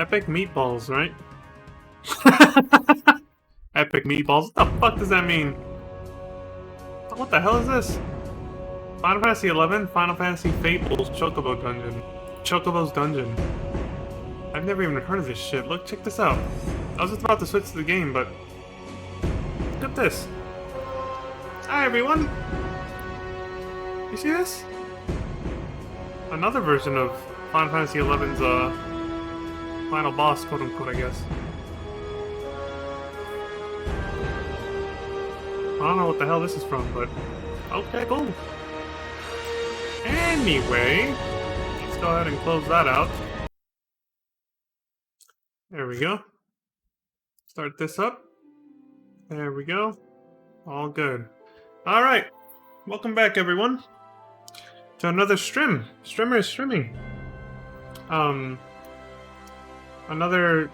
Epic meatballs, right? Epic meatballs? What the fuck does that mean? What the hell is this? Final Fantasy XI, Final Fantasy Fables, Chocobo Dungeon. Chocobo's Dungeon. I've never even heard of this shit. Look, check this out. I was just about to switch to the game, but... Look at this. Hi, everyone! You see this? Another version of Final Fantasy XI's, final boss, quote-unquote, I guess. I don't know what the hell this is from, but... Okay, cool. Anyway, let's go ahead and close that out. There we go. Start this up. There we go. All good. Alright. Welcome back, everyone, to another stream. Streamer is streaming. Another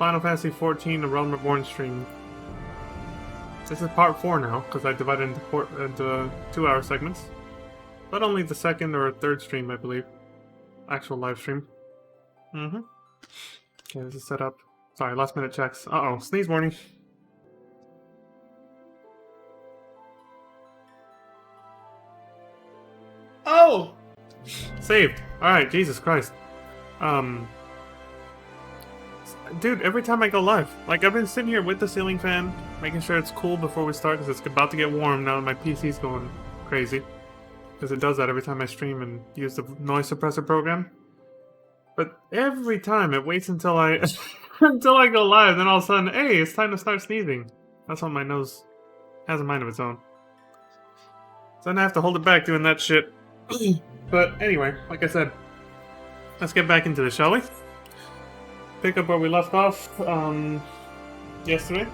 Final Fantasy XIV The Realm Reborn stream. This is part 4 now, because I divided into 2-hour segments. But only the second or third stream, I believe. Actual live stream. Okay, this is set up. Sorry, last minute checks. Uh-oh, sneeze warning. Oh! Saved. Alright, Jesus Christ. Dude, every time I go live, like, I've been sitting here with the ceiling fan, making sure it's cool before we start, because it's about to get warm now and my PC's going crazy. Because it does that every time I stream and use the noise suppressor program. But every time it waits until I until I go live, then all of a sudden, hey, it's time to start sneezing. That's when my nose has a mind of its own. So then I have to hold it back doing that shit. But anyway, like I said, let's get back into this, shall we? Pick up where we left off yesterday.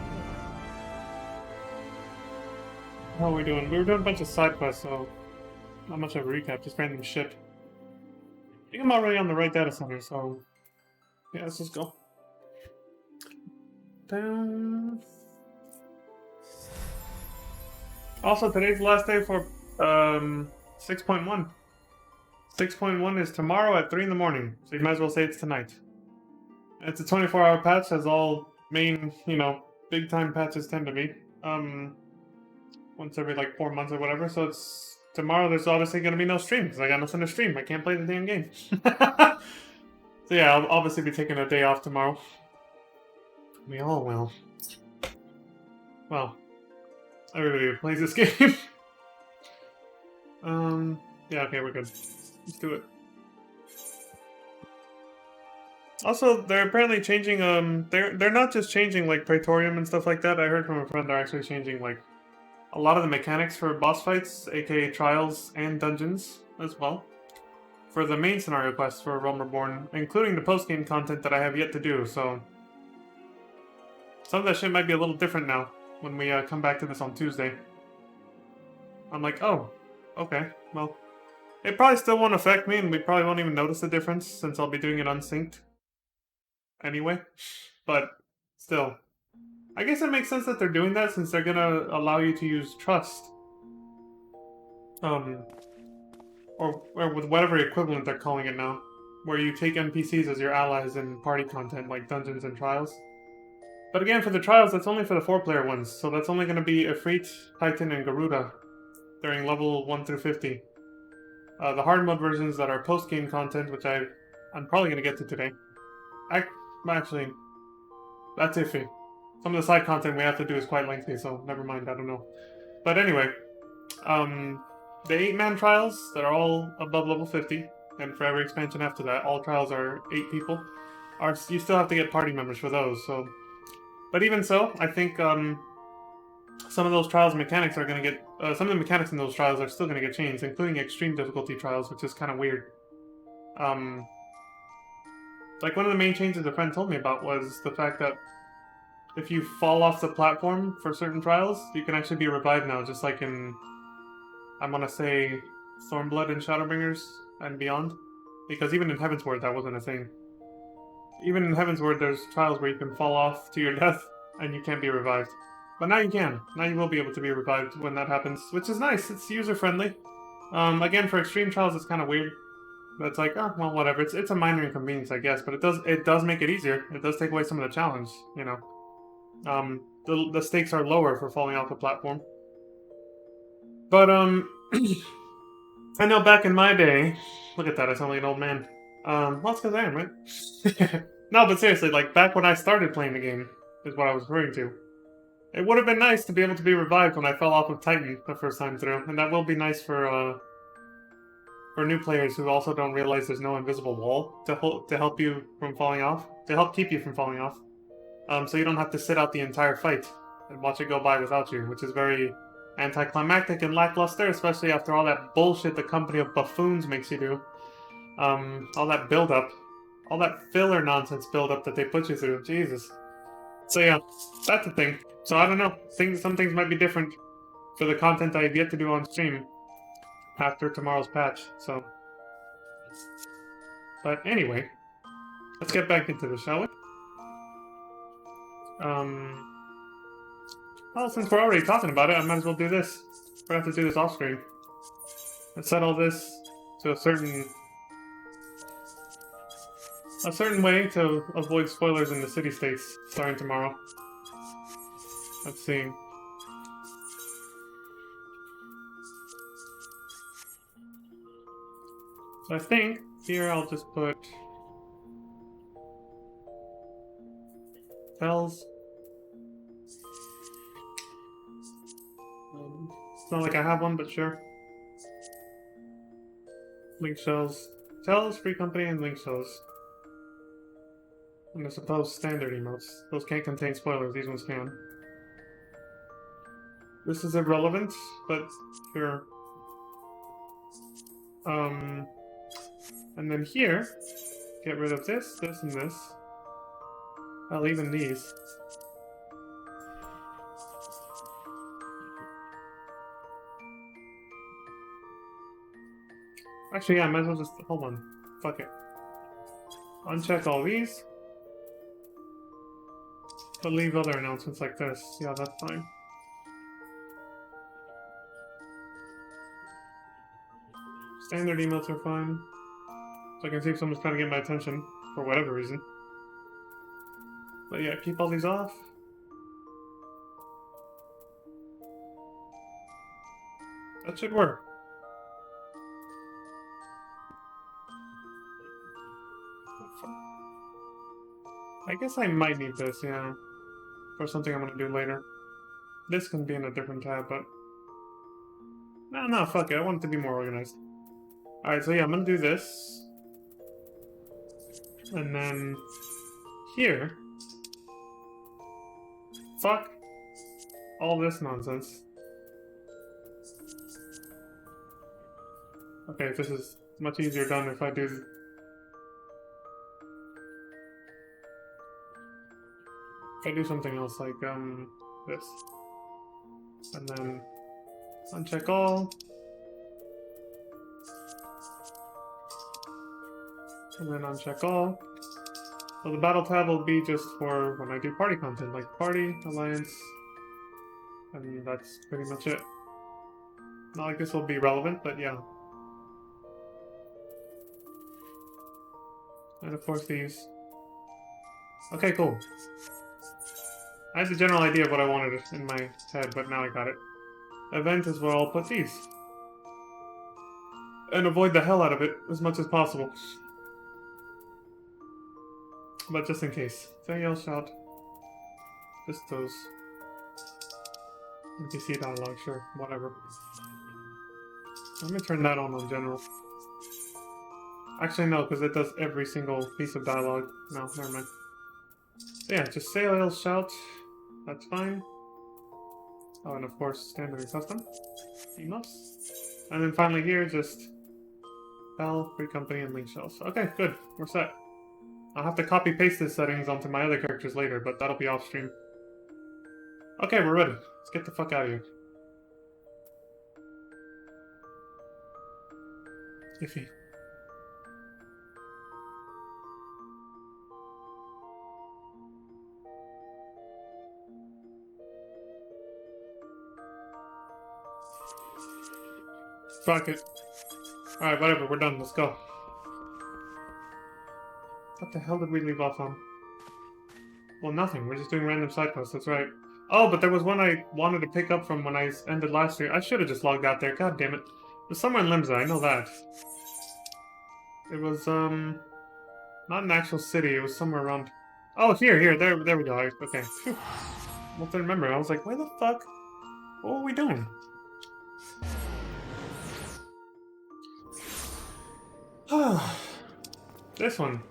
How are we doing? We were doing a bunch of side quests, so not much of a recap, just random shit. I think I'm already on the right data center, so yeah, let's just go. Down. Also, today's the last day for 6.1. 6.1 is tomorrow at 3 in the morning, so you might as well say it's tonight. It's a 24-hour patch, as all main, big-time patches tend to be. Once every, 4 months or whatever, so it's... Tomorrow there's obviously going to be no stream, because I got nothing to stream. I can't play the damn game. So yeah, I'll obviously be taking a day off tomorrow. We all will. Well, everybody who plays this game. Yeah, okay, we're good. Let's do it. Also, they're apparently changing, they're not just changing, Praetorium and stuff like that. I heard from a friend they're actually changing, a lot of the mechanics for boss fights, aka trials and dungeons, as well. For the main scenario quests for Realm Reborn, including the post-game content that I have yet to do, so... Some of that shit might be a little different now, when we come back to this on Tuesday. I'm like, oh, okay, well... It probably still won't affect me, and we probably won't even notice the difference, since I'll be doing it unsynced. Anyway, but still. I guess it makes sense that they're doing that, since they're gonna allow you to use trust. Or with whatever equivalent they're calling it now. Where you take NPCs as your allies in party content, like dungeons and trials. But again, for the trials, that's only for the 4-player ones, so that's only gonna be Ifrit, Titan, and Garuda during level 1 through 50. The hard mode versions that are post-game content, which I'm probably gonna get to today. Actually, that's iffy. Some of the side content we have to do is quite lengthy, so never mind, I don't know. But anyway, the 8-man trials, they're all above level 50, and for every expansion after that, all trials are 8 people. You still have to get party members for those, so... But even so, I think some of those trials mechanics are going to get... some of the mechanics in those trials are still going to get changed, including extreme difficulty trials, which is kind of weird. One of the main changes a friend told me about was the fact that if you fall off the platform for certain trials, you can actually be revived now, just like in, I want to say, Stormblood and Shadowbringers and beyond. Because even in Heavensward, that wasn't a thing. Even in Heavensward, there's trials where you can fall off to your death and you can't be revived. But now you can. Now you will be able to be revived when that happens, which is nice. It's user-friendly. Again, for extreme trials, it's kind of weird. That's like, oh, well, whatever. It's a minor inconvenience, I guess, but it does make it easier. It does take away some of the challenge, you know. The stakes are lower for falling off a platform. But I know back in my day, look at that, I sound like an old man. Well, it's because I am, right? No, but seriously, like back when I started playing the game, is what I was referring to. It would have been nice to be able to be revived when I fell off of Titan the first time through, and that will be nice for new players who also don't realize there's no invisible wall to help you from falling off, to help keep you from falling off. So you don't have to sit out the entire fight and watch it go by without you, which is very anticlimactic and lackluster, especially after all that bullshit the company of buffoons makes you do. All that build-up, all that filler nonsense build-up that they put you through. Jesus. So yeah, that's the thing. So I don't know. Some things might be different for the content I have yet to do on stream after tomorrow's patch. So, but anyway, let's get back into this, shall we? Well, since we're already talking about it, I might as well do this. We're gonna have to do this off screen. Let's set all this to a certain way to avoid spoilers in the city-states starting tomorrow. Let's see. So I think here I'll just put tells. It's not like I have one, but sure. Link shells. Tells, free company, and link shells. And I suppose standard emotes. Those can't contain spoilers, these ones can. This is irrelevant, but sure. And then here, get rid of this, this, and this. I'll even these. Actually, yeah, I might as well just... Hold on. Fuck it. Uncheck all these. But leave other announcements like this. Yeah, that's fine. Standard emotes are fine. So I can see if someone's trying to get my attention, for whatever reason. But yeah, keep all these off. That should work. I guess I might need this, yeah. For something I'm gonna do later. This can be in a different tab, but... No, fuck it. I want it to be more organized. Alright, so yeah, I'm gonna do this. And then... Here... Fuck all this nonsense. Okay, this is much easier done if I do... If I do something else, like, this. And then... Uncheck all. And then uncheck all. So the battle tab will be just for when I do party content, like party, alliance, and that's pretty much it. Not like this will be relevant, but yeah. And of course these. Okay, cool. I had the general idea of what I wanted in my head, but now I got it. Event is where I'll put these. And avoid the hell out of it as much as possible. But just in case. Say yell shout. Just those. NPC dialogue, sure, whatever. Let me turn that on general. Actually, no, because it does every single piece of dialogue. No, never mind. So yeah, just say yell shout. That's fine. Oh, and of course, standard and custom. Emotes. And then finally here, just Bell, free company, and link shells. Okay, good. We're set. I'll have to copy-paste the settings onto my other characters later, but that'll be off-stream. Okay, we're ready. Let's get the fuck out of here. Iffy. Fuck it. Alright, whatever, we're done. Let's go. What the hell did we leave off on? Well, nothing. We're just doing random side quests, that's right. Oh, but there was one I wanted to pick up from when I ended last year. I should have just logged out there, god damn it. It was somewhere in Limsa, I know that. It was, not an actual city, it was somewhere around... Oh, here, there we go. Okay. Phew. I have to remember, I was like, where the fuck? What were we doing? This one.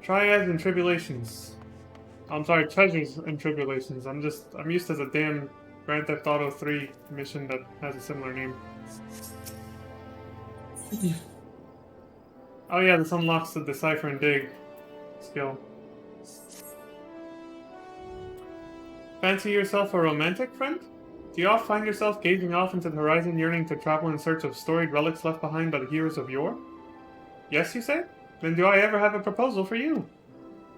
Triads and Tribulations. I'm sorry, Treasures and Tribulations. I'm used to the damn Grand Theft Auto 3 mission that has a similar name. Oh yeah, this unlocks the Decipher and Dig skill. Fancy yourself a romantic, friend? Do you often find yourself gazing off into the horizon, yearning to travel in search of storied relics left behind by the heroes of yore? Yes, you say? Then do I ever have a proposal for you?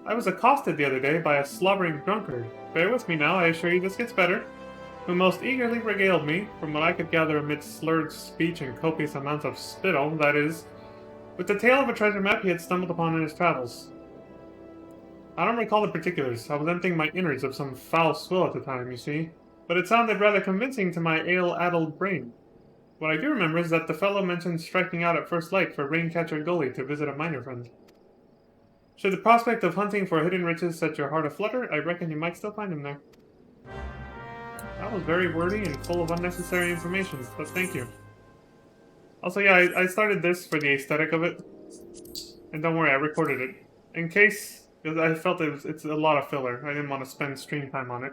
I was accosted the other day by a slobbering drunkard. Bear with me now, I assure you this gets better. Who most eagerly regaled me, from what I could gather amidst slurred speech and copious amounts of spittle, that is, with the tale of a treasure map he had stumbled upon in his travels. I don't recall the particulars. I was emptying my innards of some foul swill at the time, you see. But it sounded rather convincing to my ale-addled brain. What I do remember is that the fellow mentioned striking out at first light for Raincatcher Gully to visit a miner friend. Should the prospect of hunting for hidden riches set your heart aflutter, I reckon you might still find him there. That was very wordy and full of unnecessary information, but thank you. Also, yeah, I started this for the aesthetic of it. And don't worry, I recorded it. In case, because I felt it's a lot of filler. I didn't want to spend stream time on it.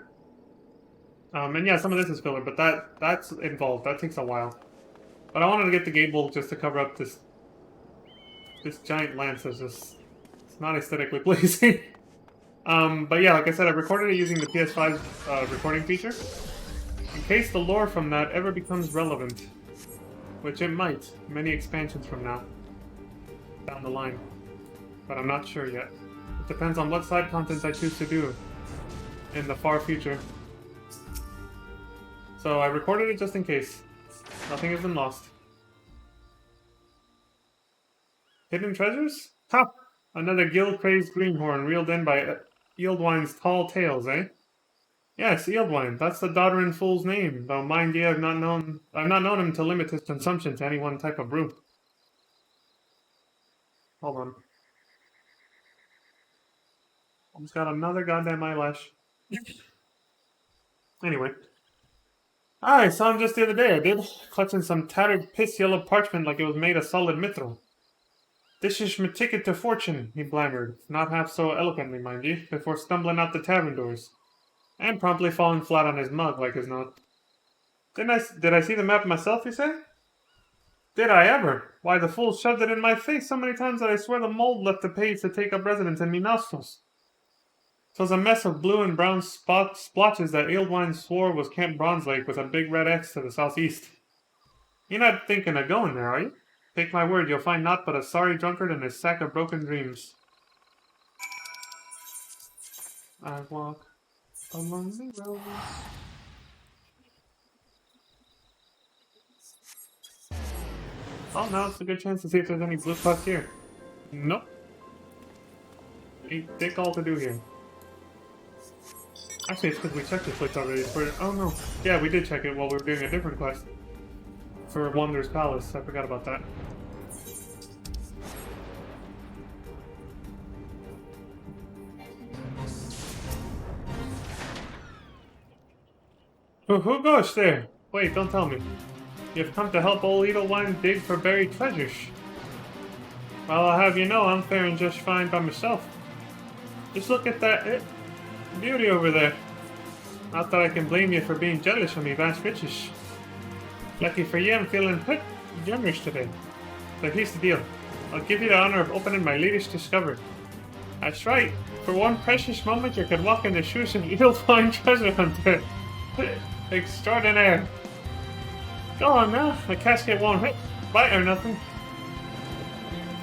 And yeah, some of this is filler, but that's involved. That takes a while. But I wanted to get the gable just to cover up this giant lance that's just... It's not aesthetically pleasing. But yeah, like I said, I recorded it using the PS5 recording feature. In case the lore from that ever becomes relevant. Which it might, many expansions from now. Down the line. But I'm not sure yet. It depends on what side content I choose to do in the far future. So I recorded it just in case. Nothing has been lost. Hidden treasures? Ha! Another gill-crazed greenhorn reeled in by Eeldwine's tall tales, eh? Yes, Eeldwine. That's the doddering fool's name, though mind ye, I've not known him to limit his consumption to any one type of brew. Hold on. Almost got another goddamn eyelash. Anyway. I saw him just the other day, I did, clutching some tattered piss-yellow parchment like it was made of solid mithril. This is my ticket to fortune, he blambered, not half so eloquently, mind you, before stumbling out the tavern doors. And promptly falling flat on his mug, like as not. Did I see the map myself, you say? Did I ever? Why, the fool shoved it in my face so many times that I swear the mold left the page to take up residence in me nostrils. 'Twas a mess of blue and brown splotches that Eeldwine swore was Camp Bronze Lake with a big red X to the southeast. You're not thinking of going there, are you? Take my word, you'll find naught but a sorry drunkard and his sack of broken dreams. I walk among the roses. Oh, now it's a good chance to see if there's any blue spots here. Nope. Ain't dick all to do here. Actually, it's because we checked this place already. Oh no. Yeah, we did check it while we were doing a different quest. For Wanderer's Palace. I forgot about that. Who goes there? Wait, don't tell me. You've come to help old Eeldwine dig for buried treasures. Well, I'll have you know, I'm faring just fine by myself. Just look at that beauty over there. Not that I can blame you for being jealous of me vast riches. Lucky for you, I'm feeling generous today. So here's the deal. I'll give you the honor of opening my latest discovery. That's right. For one precious moment, you could walk in the shoes of Eeldwine treasure hunter. Extraordinaire. Go on now. The casket won't bite or nothing.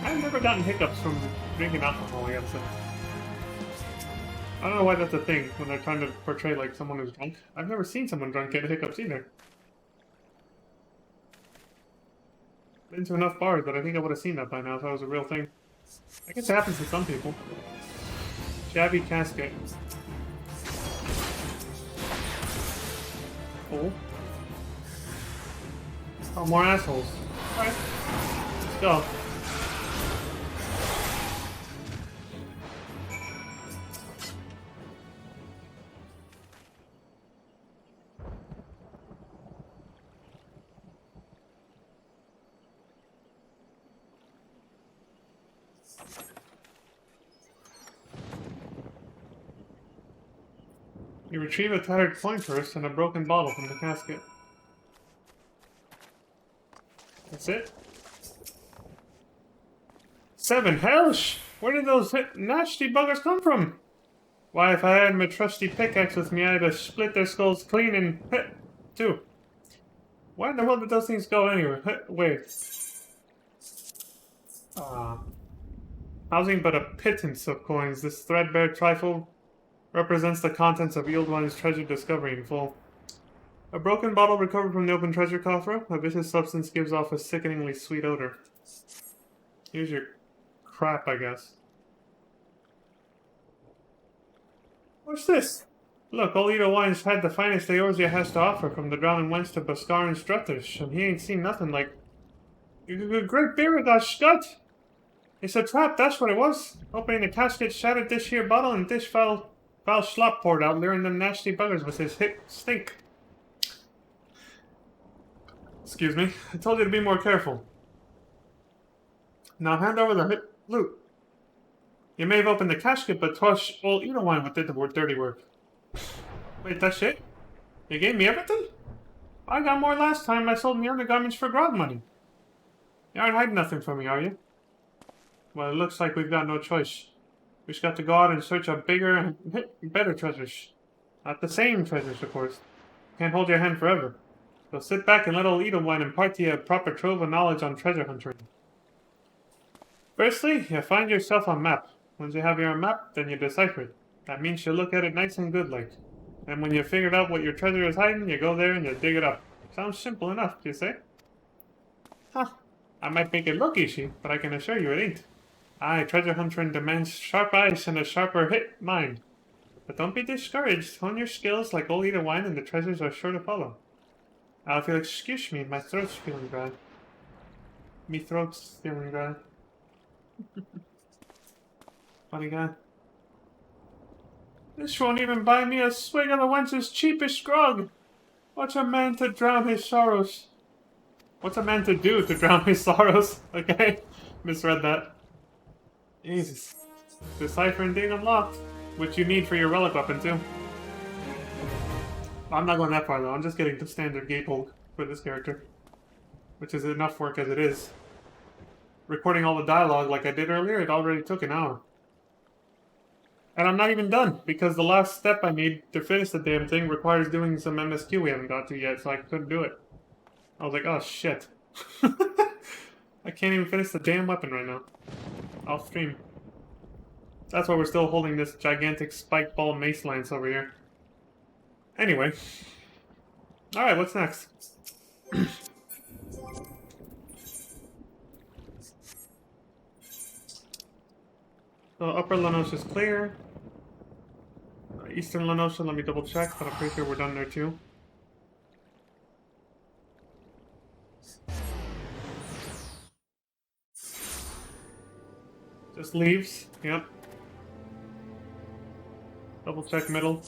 I've never gotten hiccups from drinking alcohol, I gotta say. I don't know why that's a thing when they're trying to portray like someone who's drunk. I've never seen someone drunk get hiccups either. Been to enough bars that I think I would have seen that by now if that was a real thing. I guess it happens to some people. Shabby casket. Oh. Oh, more assholes. Alright. Let's go. You retrieve a tattered coin purse and a broken bottle from the casket. That's it? 7 helsh! Where did those nasty buggers come from? Why, if I had my trusty pickaxe with me, I'd have split their skulls clean in two. Where in the world did those things go anyway? Wait. Housing but a pittance of coins, this threadbare trifle represents the contents of Eildwyn's treasure discovery in full. A broken bottle recovered from the open treasure coffer. A vicious substance gives off a sickeningly sweet odor. Here's your crap, I guess. What's this? Look, old Eildwyn's had the finest Eorzea has to offer, from the drowning wench to Bhaskar and Struttish, and he ain't seen nothing like... Great beer, gosh, Scott! It's a trap, that's what it was. Opening the casket, shattered this here bottle, and this foul slop poured out, luring them nasty buggers with his stink. Excuse me. I told you to be more careful. Now hand over the loot. You may have opened the casket, but 'twas old Eildwyn what did the dirty work. Wait, that's it? You gave me everything? I got more last time. I sold me undergarments for grog money. You aren't hiding nothing from me, are you? Well, it looks like we've got no choice. We just got to go out and search out bigger and better treasures. Not the same treasures, of course. Can't hold your hand forever. So sit back and let old Eildwyn impart to you a proper trove of knowledge on treasure hunting. Firstly, you find yourself a map. Once you have your map, then you decipher it. That means you look at it nice and good like. And when you figured out what your treasure is hiding, you go there and you dig it up. Sounds simple enough, you say? Huh. I might make it look easy, but I can assure you it ain't. Aye, treasure hunting demands sharp eyes and a sharper mind. But don't be discouraged. Hone your skills like old Eildwyn and the treasures are sure to follow. If you'll excuse me, my throat's feeling dry. Me throat's feeling dry. Funny guy. This won't even buy me a swig of the wench's cheapest grog. What's a man to drown his sorrows? What's a man to do to drown his sorrows? Okay, misread that. Jesus. Decipher indeed unlocked, which you need for your relic weapon too. I'm not going that far though, I'm just getting the standard gatehold for this character. Which is enough work as it is. Recording all the dialogue like I did earlier, it already took an hour. And I'm not even done, because the last step I need to finish the damn thing requires doing some MSQ we haven't got to yet, so I couldn't do it. I was like, oh shit. I can't even finish the damn weapon right now. Off stream. That's why we're still holding this gigantic spike ball mace lance over here. Anyway. Alright, what's next? So Upper Lenosha is clear. Eastern Lenosha, let me double check, but I'm pretty sure we're done there too. Just leaves, yep. Double check middle.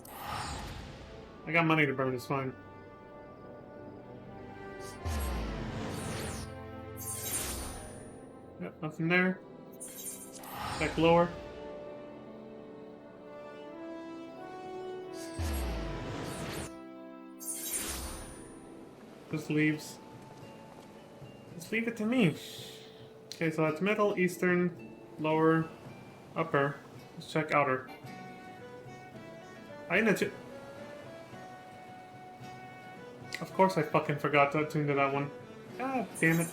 I got money to burn, it's fine. Yep, nothing there. Check lower. Just leaves. Just leave it to me. Okay, so that's middle, eastern, lower, upper. Let's check outer. Of course I fucking forgot to attune to that one. God damn it.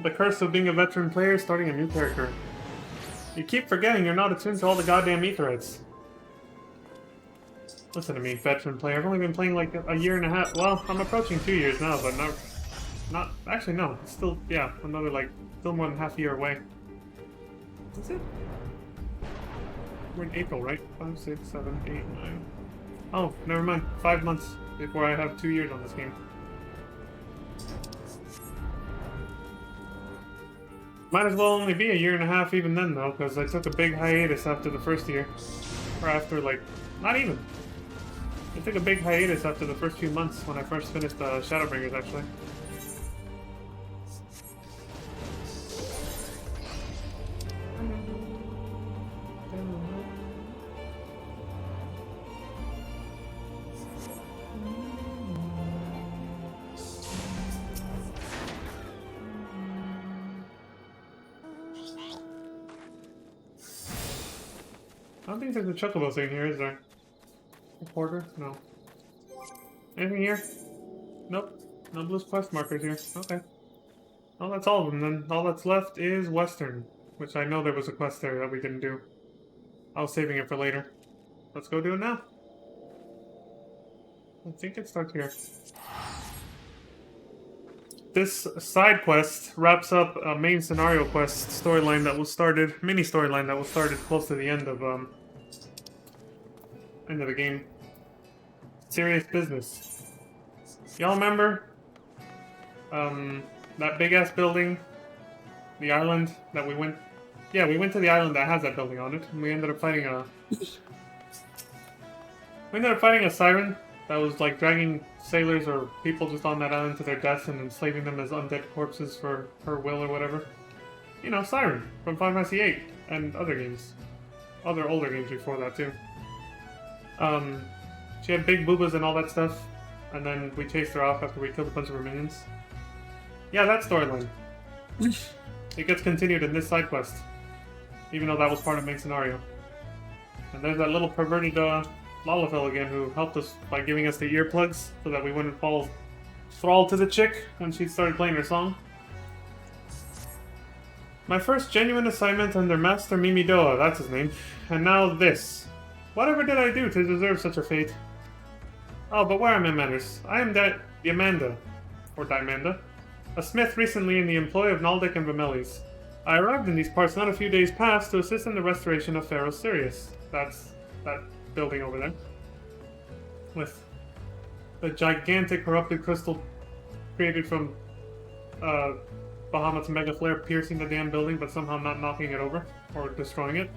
The curse of being a veteran player starting a new character. You keep forgetting you're not attuned to all the goddamn aetherites. Listen to me, veteran player. I've only been playing like a year and a half. Well, I'm approaching 2 years now, but not actually no. It's still, yeah, another like Still more than half a year away. Is it? We're in April, right? 5, 6, 7, 8, 9. Oh, never mind. 5 months before I have 2 years on this game. Might as well only be a year and a half even then, though, because I took a big hiatus after the first year. Or after, like, not even. I took a big hiatus after the first few months when I first finished Shadowbringers, actually. I don't think there's a chocobo thing here, is there? A porter? No. Anything here? Nope. No blue quest markers here. Okay. Well, that's all of them then. All that's left is Western, which I know there was a quest there that we didn't do. I was saving it for later. Let's go do it now. I think it starts here. This side quest wraps up a main scenario quest storyline that was started, mini storyline that was started close to the end of the game. Serious business. Y'all remember that big ass building, the island that we went? Yeah, we went to the island that has that building on it, and we ended up fighting a siren that was like dragging sailors or people just on that island to their deaths and enslaving them as undead corpses for her will or whatever. You know, Siren from Final Fantasy VIII and other games. Other older games before that too. She had big boobas and all that stuff, and then we chased her off after we killed a bunch of her minions. Yeah, that storyline. It gets continued in this side quest, even though that was part of main scenario. And there's that little perverted Lalafell again who helped us by giving us the earplugs so that we wouldn't fall thrall to the chick when she started playing her song. My first genuine assignment under Master Mimidoa, that's his name, and now this. Whatever did I do to deserve such a fate? Oh, but where are my manners? I am Diamanda, or Dimanda, a smith recently in the employ of Naldic and Vimelis. I arrived in these parts not a few days past to assist in the restoration of Pharaoh Sirius. That's that building over there. With the gigantic corrupted crystal created from Bahamut's mega flare piercing the damn building but somehow not knocking it over or destroying it.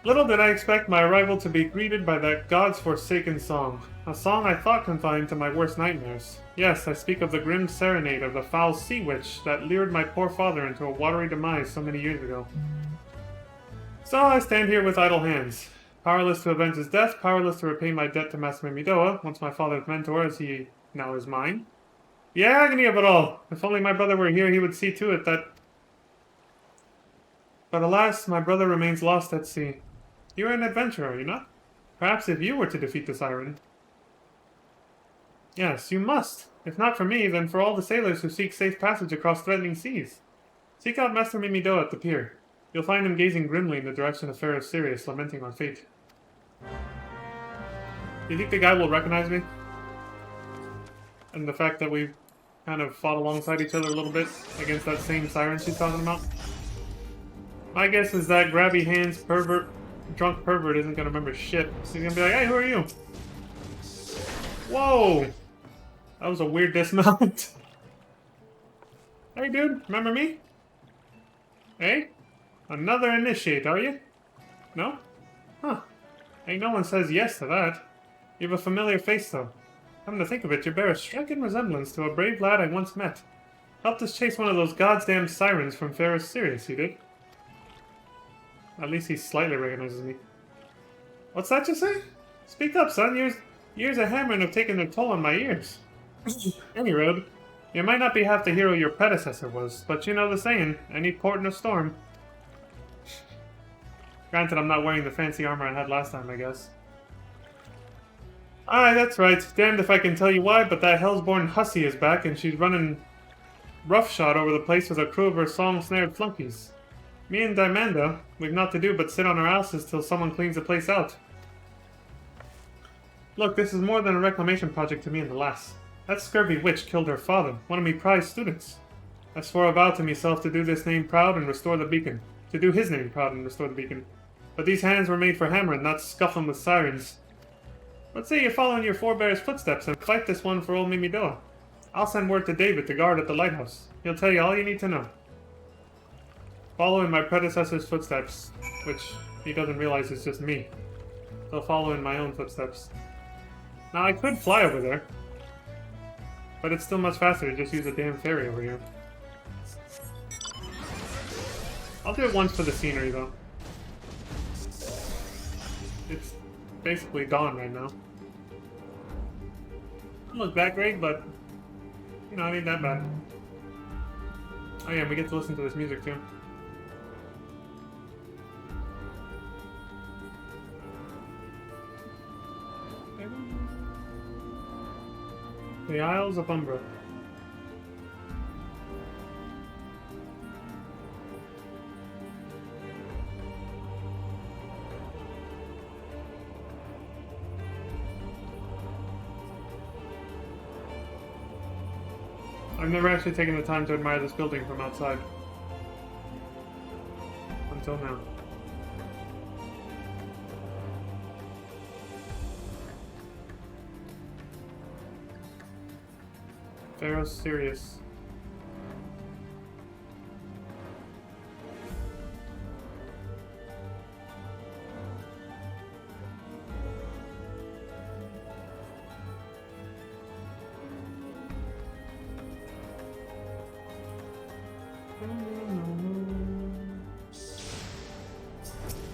Little did I expect my arrival to be greeted by that God's forsaken song. A song I thought confined to my worst nightmares. Yes, I speak of the grim serenade of the foul sea witch that lured my poor father into a watery demise so many years ago. So I stand here with idle hands. Powerless to avenge his death, powerless to repay my debt to Master Mimidoa, once my father's mentor as he now is mine. The agony of it all! If only my brother were here, he would see to it that... But alas, my brother remains lost at sea. You are an adventurer, are you not? Perhaps if you were to defeat the siren. Yes, you must. If not for me, then for all the sailors who seek safe passage across threatening seas. Seek out Master Mimidoa at the pier. You'll find him gazing grimly in the direction of Pharaoh Sirius, lamenting our fate. Do you think the guy will recognize me? And the fact that we kind of fought alongside each other a little bit against that same siren she's talking about? My guess is that grabby hands drunk pervert isn't gonna remember shit. So he's gonna be like, hey, who are you? Whoa! That was a weird dismount. Hey dude, remember me? Hey? Another initiate, are you? No? Huh. Ain't no one says yes to that. You have a familiar face, though. Come to think of it, you bear a striking resemblance to a brave lad I once met. Helped us chase one of those goddamn sirens from Pharaoh Sirius, he did. At least he slightly recognizes me. What's that you say? Speak up, son. Years of hammering have taken their toll on my ears. Anyway, you might not be half the hero your predecessor was, but you know the saying, any port in a storm. Granted, I'm not wearing the fancy armor I had last time, I guess. Aye, that's right. Damned if I can tell you why, but that Hellsborn hussy is back, and she's running roughshod over the place with a crew of her song-snared flunkies. Me and Dimanda, we've naught to do but sit on our asses till someone cleans the place out. Look, this is more than a reclamation project to me and the lass. That scurvy witch killed her father, one of me prized students. I swore a vow to myself to do this name proud and restore the beacon. To do his name proud and restore the beacon. But these hands were made for hammering, not scuffling with sirens. Let's say you follow in your forebears' footsteps and fight this one for old Mimidoa. I'll send word to David to guard at the lighthouse. He'll tell you all you need to know. Follow in my predecessor's footsteps, which he doesn't realize is just me. So follow in my own footsteps. Now I could fly over there, but it's still much faster to just use a damn ferry over here. I'll do it once for the scenery though. It's basically gone right now. Doesn't look that great, but you know, it ain't that bad. Oh yeah, we get to listen to this music too. The Isles of Umbra. I've never actually taken the time to admire this building from outside. Until now. Pharaoh Sirius.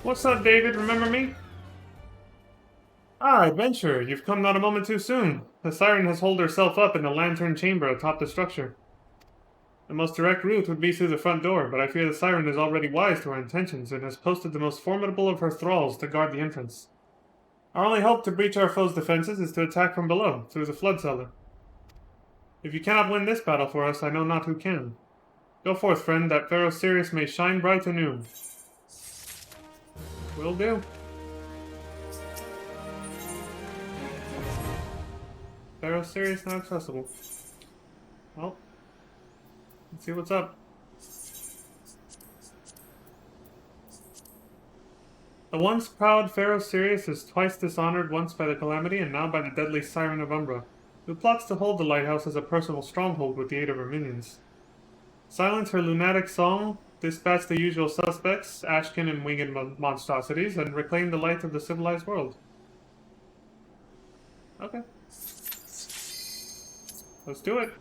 What's up, David? Remember me? Ah, adventurer, you've come not a moment too soon. The siren has holed herself up in the lantern chamber atop the structure. The most direct route would be through the front door, but I fear the siren is already wise to our intentions and has posted the most formidable of her thralls to guard the entrance. Our only hope to breach our foe's defenses is to attack from below, through the flood cellar. If you cannot win this battle for us, I know not who can. Go forth, friend, that Pharaoh Sirius may shine bright anew. Will do. Pharaoh Sirius not accessible. Well, let's see what's up. The once proud Pharaoh Sirius is twice dishonored, once by the Calamity and now by the deadly Siren of Umbra, who plots to hold the lighthouse as a personal stronghold with the aid of her minions. Silence her lunatic song, dispatch the usual suspects, Ashkin and winged monstrosities, and reclaim the light of the civilized world. Okay. Let's do it.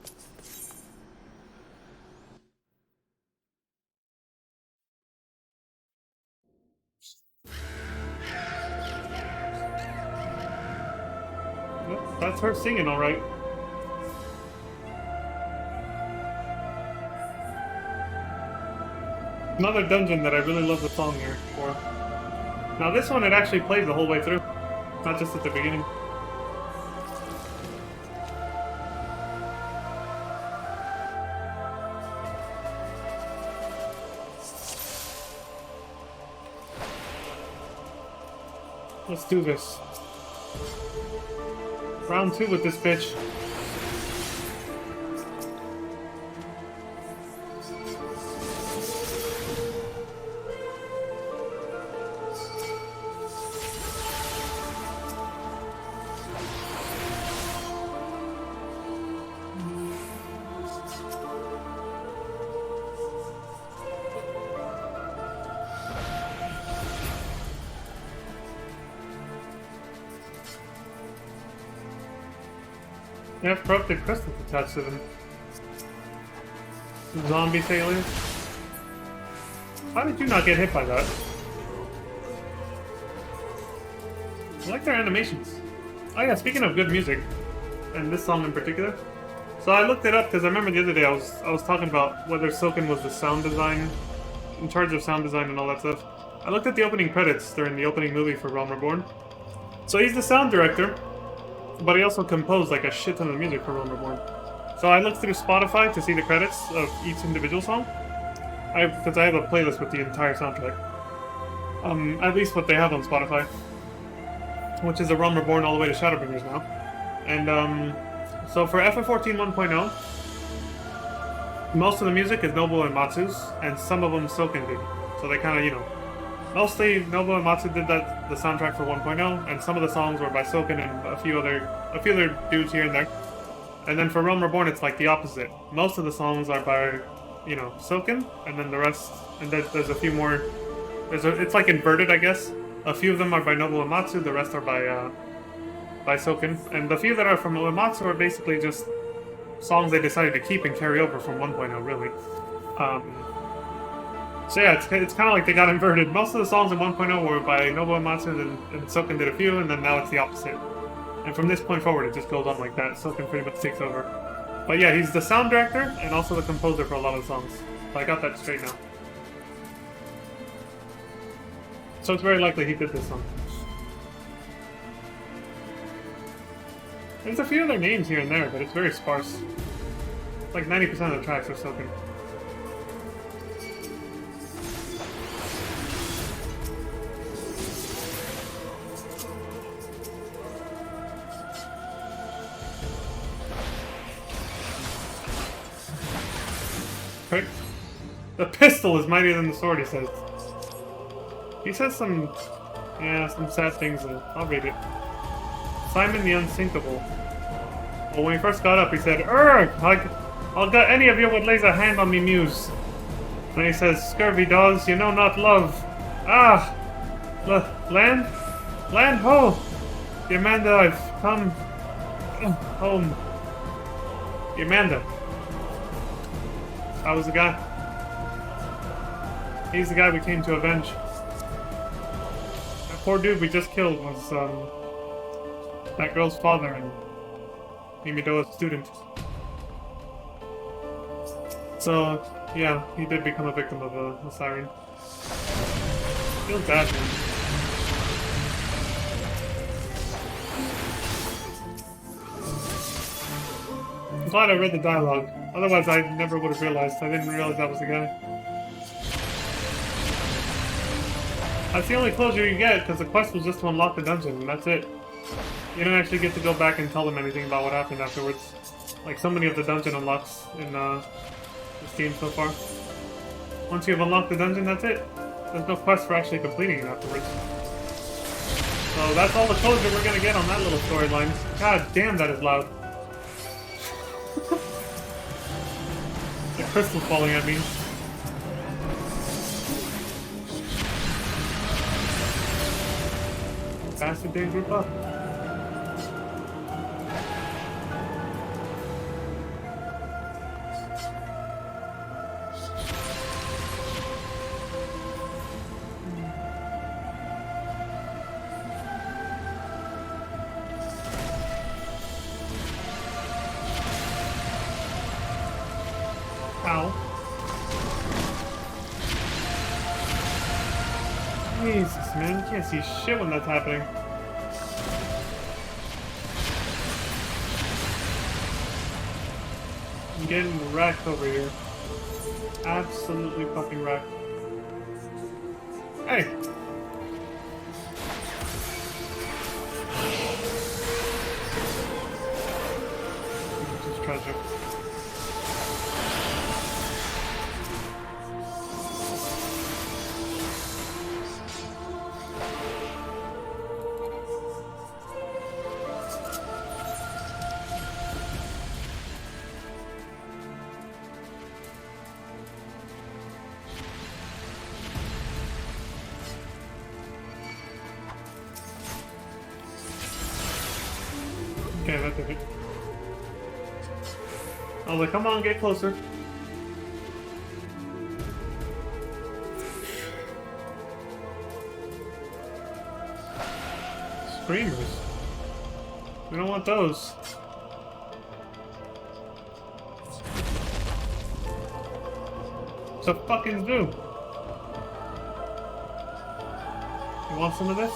Well, that's her singing, alright. Another dungeon that I really love the song here for. Now this one, it actually plays the whole way through, not just at the beginning. Let's do this. Round 2 with this bitch. They have corrupted crystals attached to them. Zombie sailors. How did you not get hit by that? I like their animations. Oh yeah, speaking of good music, and this song in particular. So I looked it up because I remember the other day I was talking about whether Soken was the sound design, in charge of sound design and all that stuff. I looked at the opening credits during the opening movie for Realm Reborn. So he's the sound director, but he also composed like a shit ton of music for Realm Reborn. So I looked through Spotify to see the credits of each individual song. Because I have a playlist with the entire soundtrack. At least what they have on Spotify. Which is a Realm Reborn all the way to Shadowbringers now. And so for FF14 1.0, Most of the music is Nobuo and Matsu's, and some of them Soken did. So they kind of, you know, mostly Nobuo and Matsu did the soundtrack for 1.0, and some of the songs were by Soken and a few other dudes here and there. And then for Realm Reborn, it's like the opposite. Most of the songs are by, you know, Soken, and then the rest, and there's a few more. It's like inverted, I guess. A few of them are by Nobuo and Matsu, the rest are by Soken, and the few that are from Uematsu are basically just songs they decided to keep and carry over from 1.0, really. So yeah, it's kind of like they got inverted. Most of the songs in 1.0 were by Nobuo Uematsu, and Soken did a few, and then now it's the opposite. And from this point forward, it just goes on like that. Soken pretty much takes over. But yeah, he's the sound director and also the composer for a lot of the songs. So I got that straight now. So it's very likely he did this song. There's a few other names here and there, but it's very sparse. Like 90% of the tracks are Soken. Quick. The pistol is mightier than the sword, he says. He says some sad things. I'll read it. Simon the Unsinkable. Well, when he first got up, he said, "Urgh! I'll get any of you would lays a hand on me muse." When he says, "Scurvy dogs, you know not love." Ah! Land? Land ho! Yamanda, I've come home. Yamanda. That was the guy. He's the guy we came to avenge. That poor dude we just killed was, that girl's father and Mimidoa's student. So, yeah, he did become a victim of a siren. Feels bad, man. I'm glad I read the dialogue. Otherwise, I never would have realized. I didn't realize that was the guy. That's the only closure you get, because the quest was just to unlock the dungeon, and that's it. You don't actually get to go back and tell them anything about what happened afterwards. Like so many of the dungeon unlocks in this game so far. Once you've unlocked the dungeon, that's it. There's no quest for actually completing it afterwards. So that's all the closure we're gonna get on that little storyline. God damn, that is loud. The crystal's falling at me. Bastard didn't group up. Ow. Jesus, man, you can't see shit when that's happening. I'm getting wrecked over here. Absolutely fucking wrecked. Hey! Just treasure. Okay, that took it. I was like, come on, get closer. Screamers. We don't want those. So fucking do. You want some of this?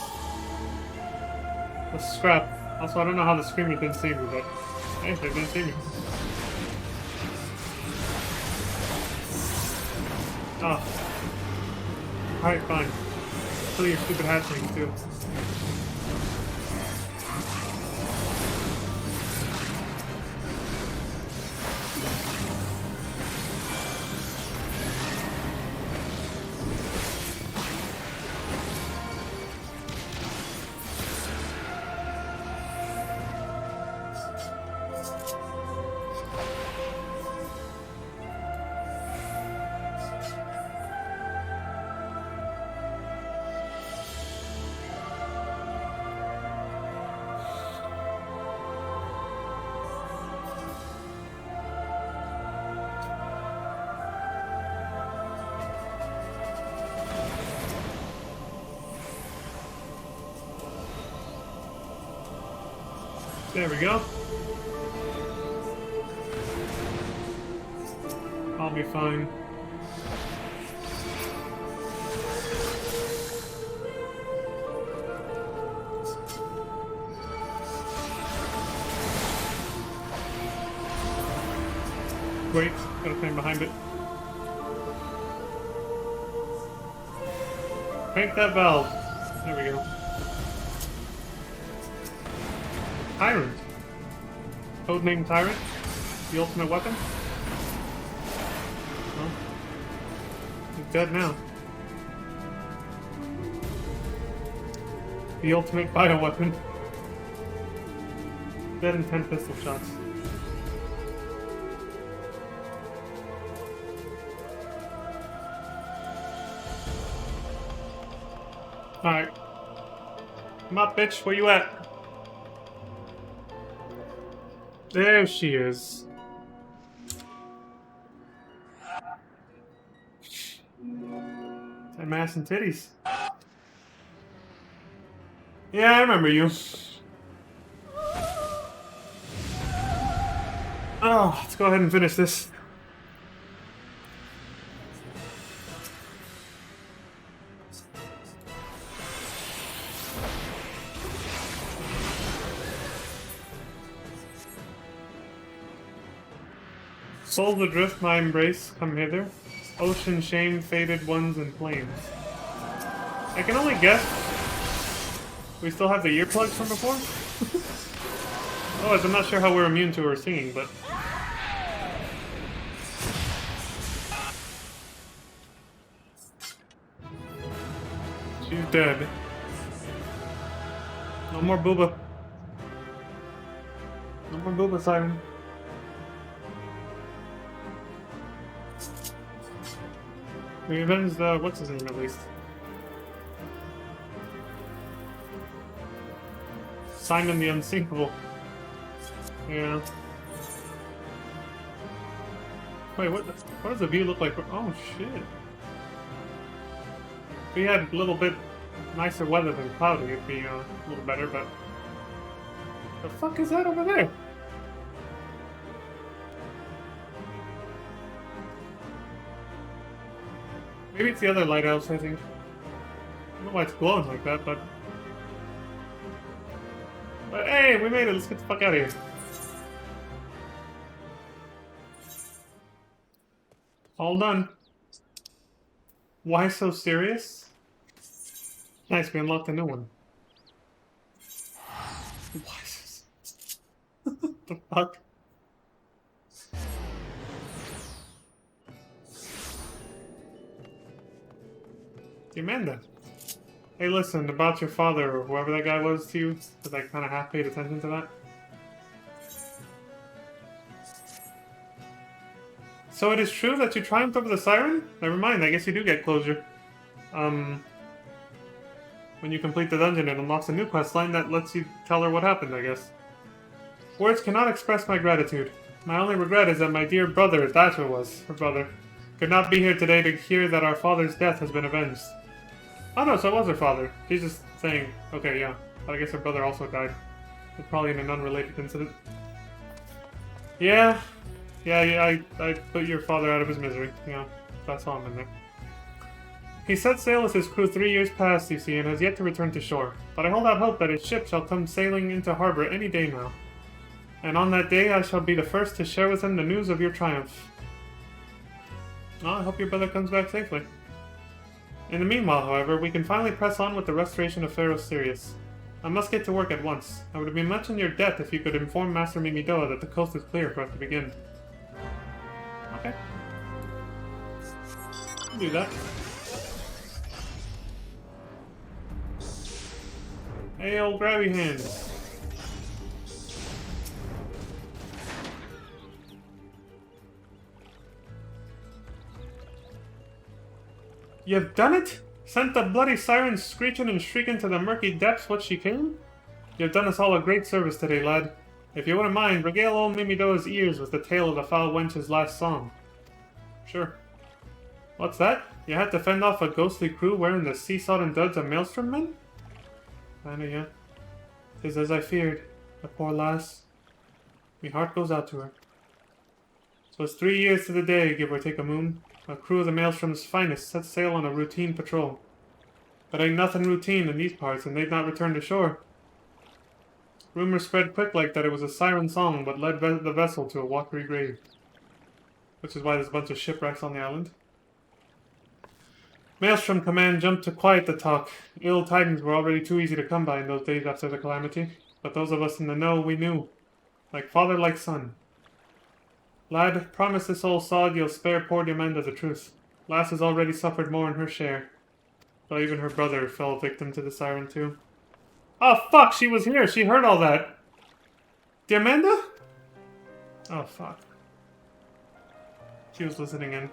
Let's scrap. Also, I don't know how the screamer didn't see me, but hey, they didn't see me. Oh. Alright, fine. Kill your stupid hatchlings, too. There we go. I'll be fine. Wait, got a thing behind it. Crank that valve. There we go. Tyrant. Codename Tyrant. The ultimate weapon. Well, he's dead now. The ultimate bioweapon. Dead in 10 pistol shots. Alright. Come up, bitch. Where you at? There she is. That ass and titties. Yeah, I remember you. Oh, let's go ahead and finish this. Souls adrift, my embrace, come hither. Ocean shame, faded ones and flames. I can only guess we still have the earplugs from before? Otherwise, I'm not sure how we're immune to her singing, but... she's dead. No more booba. No more booba siren. We avenged the... what's his name, at least? Simon the Unsinkable. Yeah. Wait, what does the view look like? Oh, shit. If we had a little bit nicer weather than cloudy, it'd be a little better, but... the fuck is that over there? Maybe it's the other lighthouse, I think. I don't know why it's glowing like that, but... but hey, we made it! Let's get the fuck out of here. All done. Why so serious? Nice, we unlocked a new one. Why so serious? What the fuck? Amanda. Hey, listen, about your father, or whoever that guy was to you, because I kind of half paid attention to that. So it is true that you triumphed over the siren? Never mind, I guess you do get closure. When you complete the dungeon, it unlocks a new quest line that lets you tell her what happened, I guess. Words cannot express my gratitude. My only regret is that my dear brother, that's what it was, her brother, could not be here today to hear that our father's death has been avenged. Oh no, so it was her father. She's just saying, okay, yeah. But I guess her brother also died. But probably in an unrelated incident. Yeah. Yeah, I put your father out of his misery. Yeah, that's all I'm in there. He set sail with his crew 3 years past, you see, and has yet to return to shore. But I hold out hope that his ship shall come sailing into harbor any day now. And on that day I shall be the first to share with him the news of your triumph. Oh, I hope your brother comes back safely. In the meanwhile, however, we can finally press on with the restoration of Pharaoh Sirius. I must get to work at once. I would be much in your debt if you could inform Master Mimidoa that the coast is clear for us to begin. Okay. I'll do that. Hey, old grabby hands. You've done it? Sent the bloody siren screeching and shrieking to the murky depths what she came? You've done us all a great service today, lad. If you wouldn't mind, regale old Mimidoa's ears with the tale of the foul wench's last song. Sure. What's that? You had to fend off a ghostly crew wearing the sea-sodden duds of Maelstrom men? Kinda, yeah. 'Tis as I feared. The poor lass. My heart goes out to her. So it's 3 years to the day, give or take a moon. A crew of the Maelstrom's finest set sail on a routine patrol. But ain't nothing routine in these parts, and they've not returned to shore. Rumors spread quick like that it was a siren song what led the vessel to a watery grave. Which is why there's a bunch of shipwrecks on the island. Maelstrom Command jumped to quiet the talk. Ill tidings were already too easy to come by in those days after the calamity. But those of us in the know, we knew. Like father, like son. Lad, promise this old sod you'll spare poor Diamanda the truth. Lass has already suffered more in her share. Though even her brother fell victim to the siren too. Oh fuck, she was here, she heard all that. Diamanda? Oh fuck. She was listening in.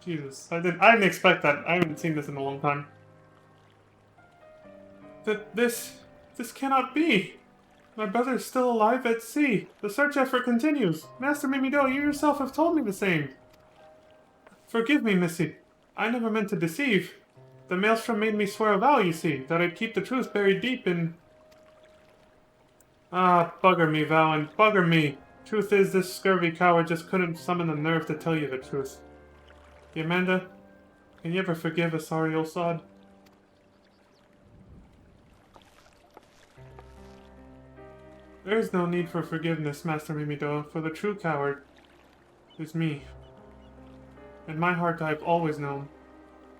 Jesus, I didn't expect that. I haven't seen this in a long time. This cannot be. My brother is still alive at sea. The search effort continues. Master Mimido, you yourself have told me the same. Forgive me, Missy. I never meant to deceive. The Maelstrom made me swear a vow, you see, that I'd keep the truth buried deep in... Ah, bugger me, vow, and bugger me. Truth is, this scurvy coward just couldn't summon the nerve to tell you the truth. Amanda, can you ever forgive a sorry old sod? There is no need for forgiveness, Master Mimido, for the true coward is me. In my heart I've always known.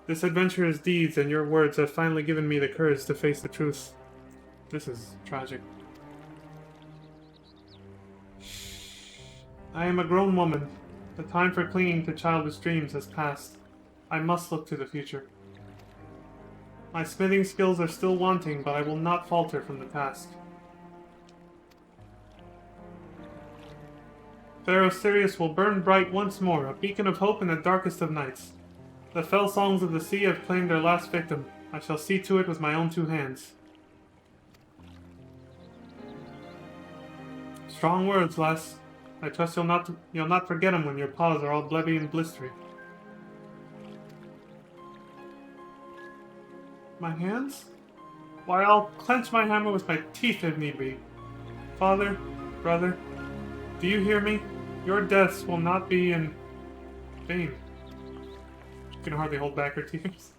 This adventurer's deeds and your words have finally given me the courage to face the truth. This is tragic. I am a grown woman. The time for clinging to childish dreams has passed. I must look to the future. My smithing skills are still wanting, but I will not falter from the task. Fair Sirius will burn bright once more, a beacon of hope in the darkest of nights. The fell songs of the sea have claimed their last victim. I shall see to it with my own 2 hands. Strong words, lass. I trust you'll not forget them when your paws are all blebby and blistery. My hands? Why, I'll clench my hammer with my teeth if need be. Father, brother, do you hear me? Your deaths will not be in vain. She can hardly hold back her tears.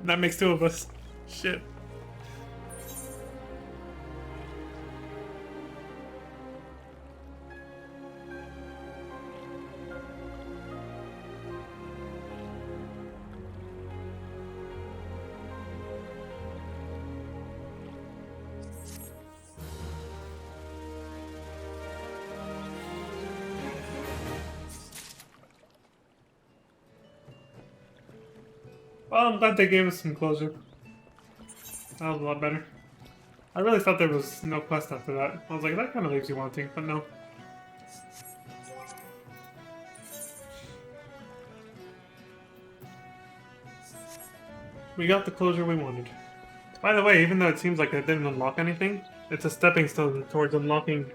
That makes 2 of us. Shit. Well, I'm glad they gave us some closure. That was a lot better. I really thought there was no quest after that. I was like, that kind of leaves you wanting, but no. We got the closure we wanted. By the way, even though it seems like it didn't unlock anything, it's a stepping stone towards unlocking...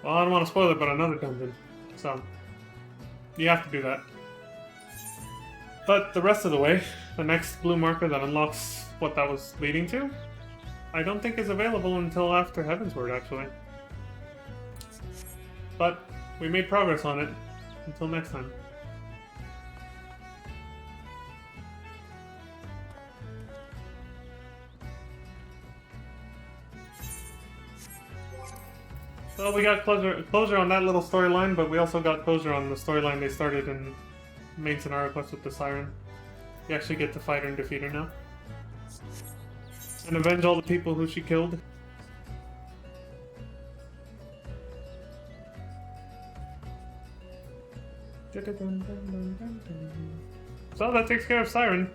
Well, I don't want to spoil it, but another dungeon. So, you have to do that. But the rest of the way, the next blue marker that unlocks what that was leading to, I don't think is available until after Heavensward, actually. But we made progress on it. Until next time. So we got closure on that little storyline, but we also got closure on the storyline they started in main scenario quest with the Siren. You actually get to fight her and defeat her now. And avenge all the people who she killed. So that takes care of Siren.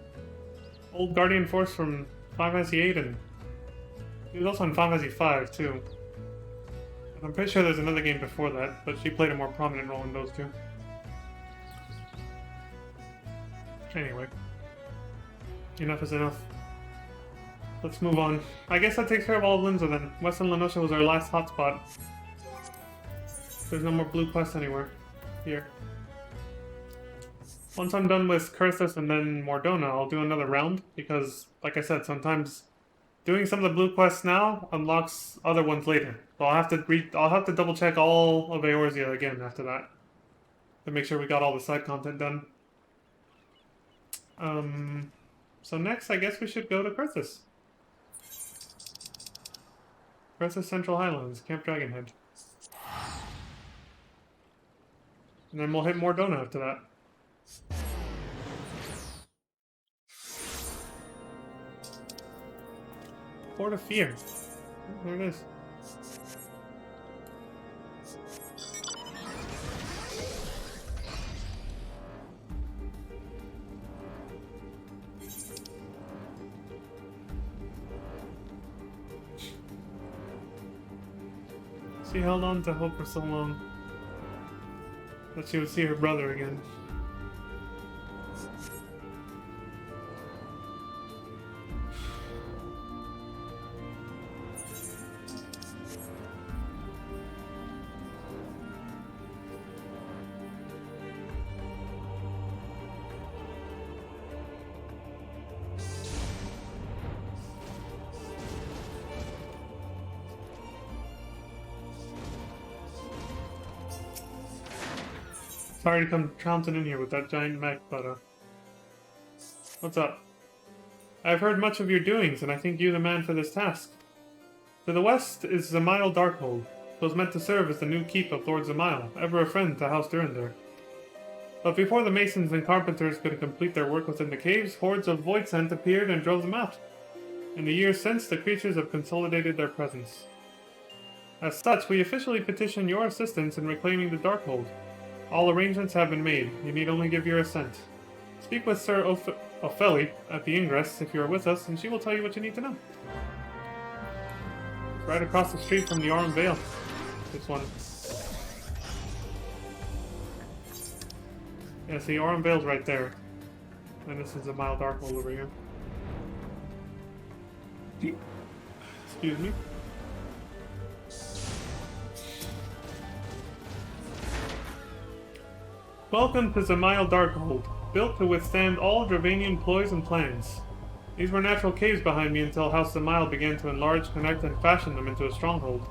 Old Guardian Force from Final Fantasy VIII, and he was also in Final Fantasy V too. I'm pretty sure there's another game before that, but she played a more prominent role in those two. Anyway. Enough is enough. Let's move on. I guess that takes care of all of Linza then. Western Lenosha was our last hotspot. There's no more blue quests anywhere. Here. Once I'm done with Curthus and then Mordona, I'll do another round, because, like I said, sometimes doing some of the blue quests now unlocks other ones later. So I'll have to double check all of Eorzea again after that to make sure we got all the side content done. So next, I guess we should go to Curthus. Curthus Central Highlands, Camp Dragonhead. And then we'll hit Mordona after that. Port of Fear. Oh, there it is. She held on to hope for so long that she would see her brother again. Sorry to come trouncing in here with that giant mech, but what's up? I've heard much of your doings, and I think you the man for this task. To the west is Zamail Darkhold. It was meant to serve as the new keep of Lord Zamail, ever a friend to House Durandar. But before the masons and carpenters could complete their work within the caves, hordes of Voidsent appeared and drove them out. In the years since, the creatures have consolidated their presence. As such, we officially petition your assistance in reclaiming the Darkhold. All arrangements have been made. You need only give your assent. Speak with Sir Ophelli at the ingress if you are with us, and she will tell you what you need to know. It's right across the street from the Aurum Vale. This one. Yeah, see, Aurum Vale's right there. And this is a mild Darkhold over here. Excuse me. Welcome to Zamail Darkhold, built to withstand all Dravanian ploys and plans. These were natural caves behind me until House Zamail began to enlarge, connect, and fashion them into a stronghold.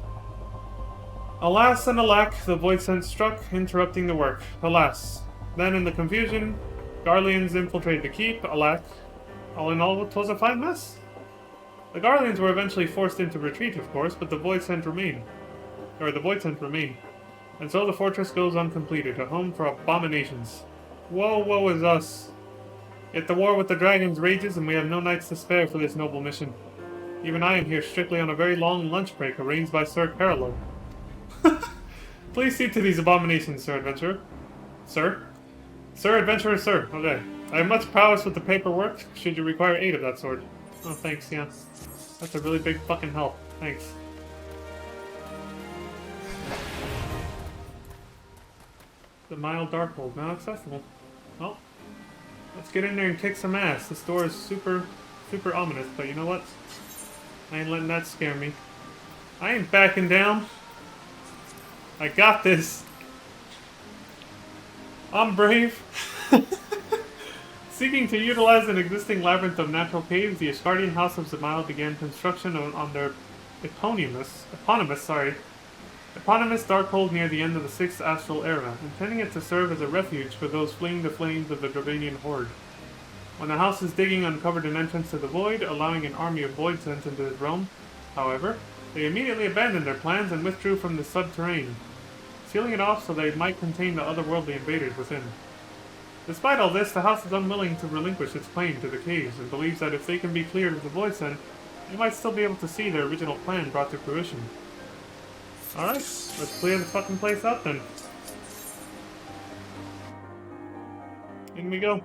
Alas and alack, the Voidsent struck, interrupting the work. Alas. Then, in the confusion, Garleans infiltrated the keep. Alack. All in all, 'twas a fine mess. The Garleans were eventually forced into retreat, of course, but the Voidsent remained. And so the fortress goes uncompleted, a home for abominations. Woe is us. Yet the war with the dragons rages, and we have no nights to spare for this noble mission. Even I am here strictly on a very long lunch break arranged by Sir Carolo. Please see to these abominations, Sir Adventurer. Sir? Sir Adventurer, sir. Okay. I have much prowess with the paperwork, should you require aid of that sort. Oh, thanks, yeah. That's a really big fucking help. Thanks. The mild Darkhold, now accessible. Well, let's get in there and kick some ass. This door is super ominous, but you know what? I ain't letting that scare me. I ain't backing down. I got this. I'm brave. Seeking to utilize an existing labyrinth of natural caves, the Asgardian House of Zamail began construction on their eponymous Darkhold near the end of the 6th Astral Era, intending it to serve as a refuge for those fleeing the flames of the Dravanian Horde. When the House's digging uncovered an entrance to the Void, allowing an army of Voidsent into his realm, however, they immediately abandoned their plans and withdrew from the subterranean, sealing it off so that it might contain the otherworldly invaders within. Despite all this, the House is unwilling to relinquish its claim to the caves, and believes that if they can be cleared of the Voidsent, they might still be able to see their original plan brought to fruition. Alright, let's clear the fucking place out then. In we go.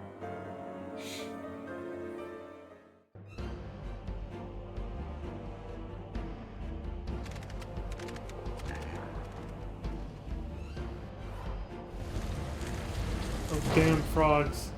Those damn frogs.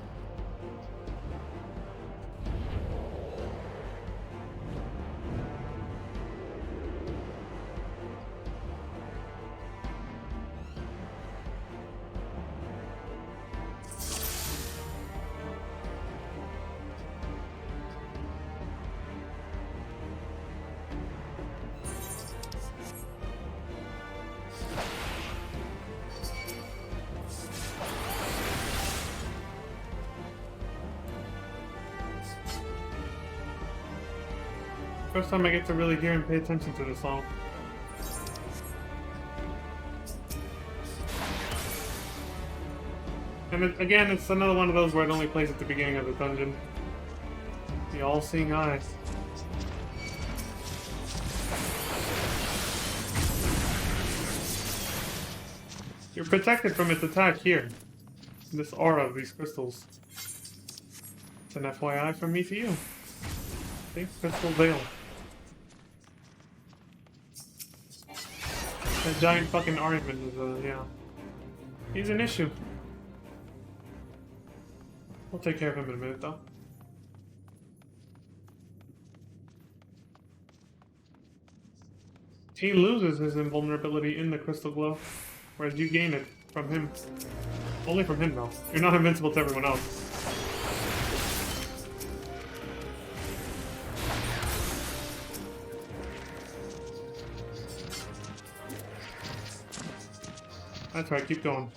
First time I get to really hear and pay attention to the song. And again, it's another one of those where it only plays at the beginning of the dungeon. The all-seeing eye. You're protected from its attack here. This aura of these crystals. It's an FYI from me to you. See? Crystal Veil. That giant fucking argument is, yeah. He's an issue. We'll take care of him in a minute, though. He loses his invulnerability in the crystal glow, whereas you gain it from him. Only from him, though. You're not invincible to everyone else. That's right, keep going.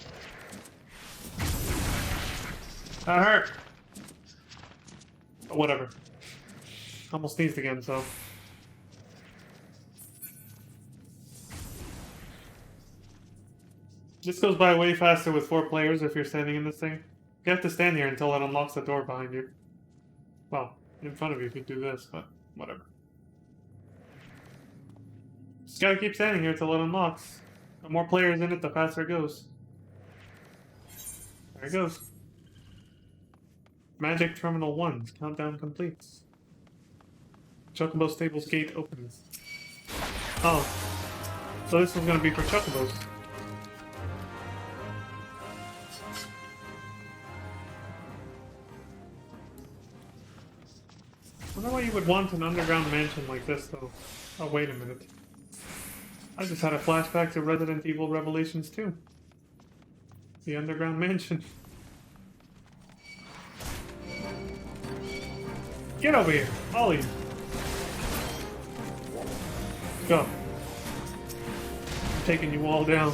That hurt! But whatever. Almost sneezed again, so... This goes by way faster with 4 players if you're standing in this thing. You have to stand here until it unlocks the door behind you. Well, in front of you could do this, but whatever. Just gotta keep standing here until it unlocks. The more players in it, the faster it goes. There it goes. Magic Terminal 1's countdown completes. Chocobo Stables gate opens. Oh. So this was gonna be for Chocobos. I wonder why you would want an underground mansion like this, though. Oh, wait a minute. I just had a flashback to Resident Evil Revelations 2. The underground mansion. Get over here, all of you. Go. I'm taking you all down.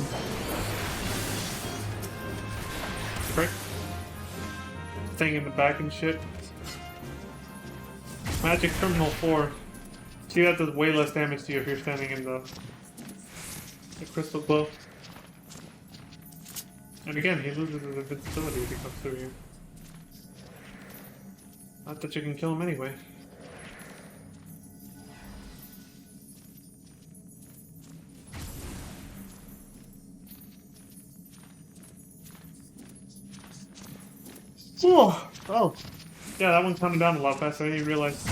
Frick. Thing in the back and shit. Magic Terminal 4. See, that does way less damage to you if you're standing in the crystal glow. And again, he loses his invincibility if he comes through you. Not that you can kill him anyway. Oh! Yeah, that one's coming down a lot faster than you realize.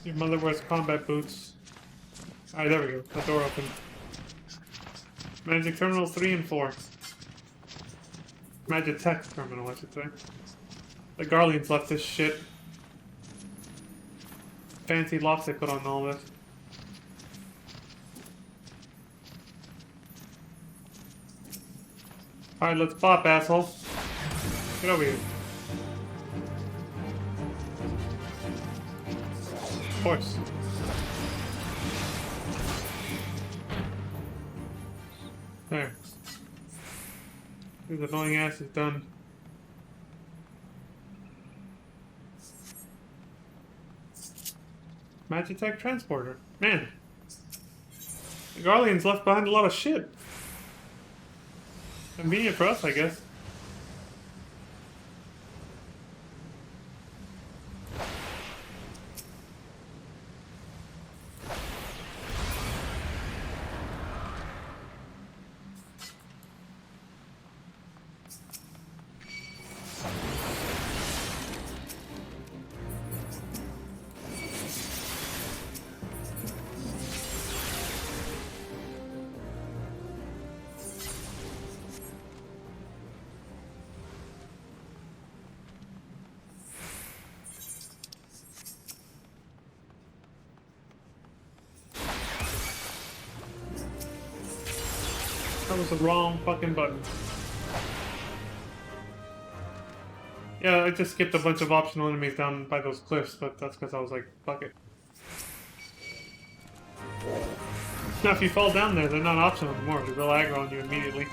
Your mother wears combat boots. Alright, there we go. The door opened. Magic Terminals 3 and 4. Magic Tech Terminal, I should say. The Guardians left this shit. Fancy locks they put on all this. Alright, let's bop, asshole. Get over here. Of course. There. His annoying ass is done. Magitech Transporter. Man. The Guardians left behind a lot of shit. Convenient for us, I guess. That was the wrong fucking button. Yeah, I just skipped a bunch of optional enemies down by those cliffs, but that's because I was like, fuck it. Now, if you fall down there, they're not optional anymore. They'll aggro on you immediately.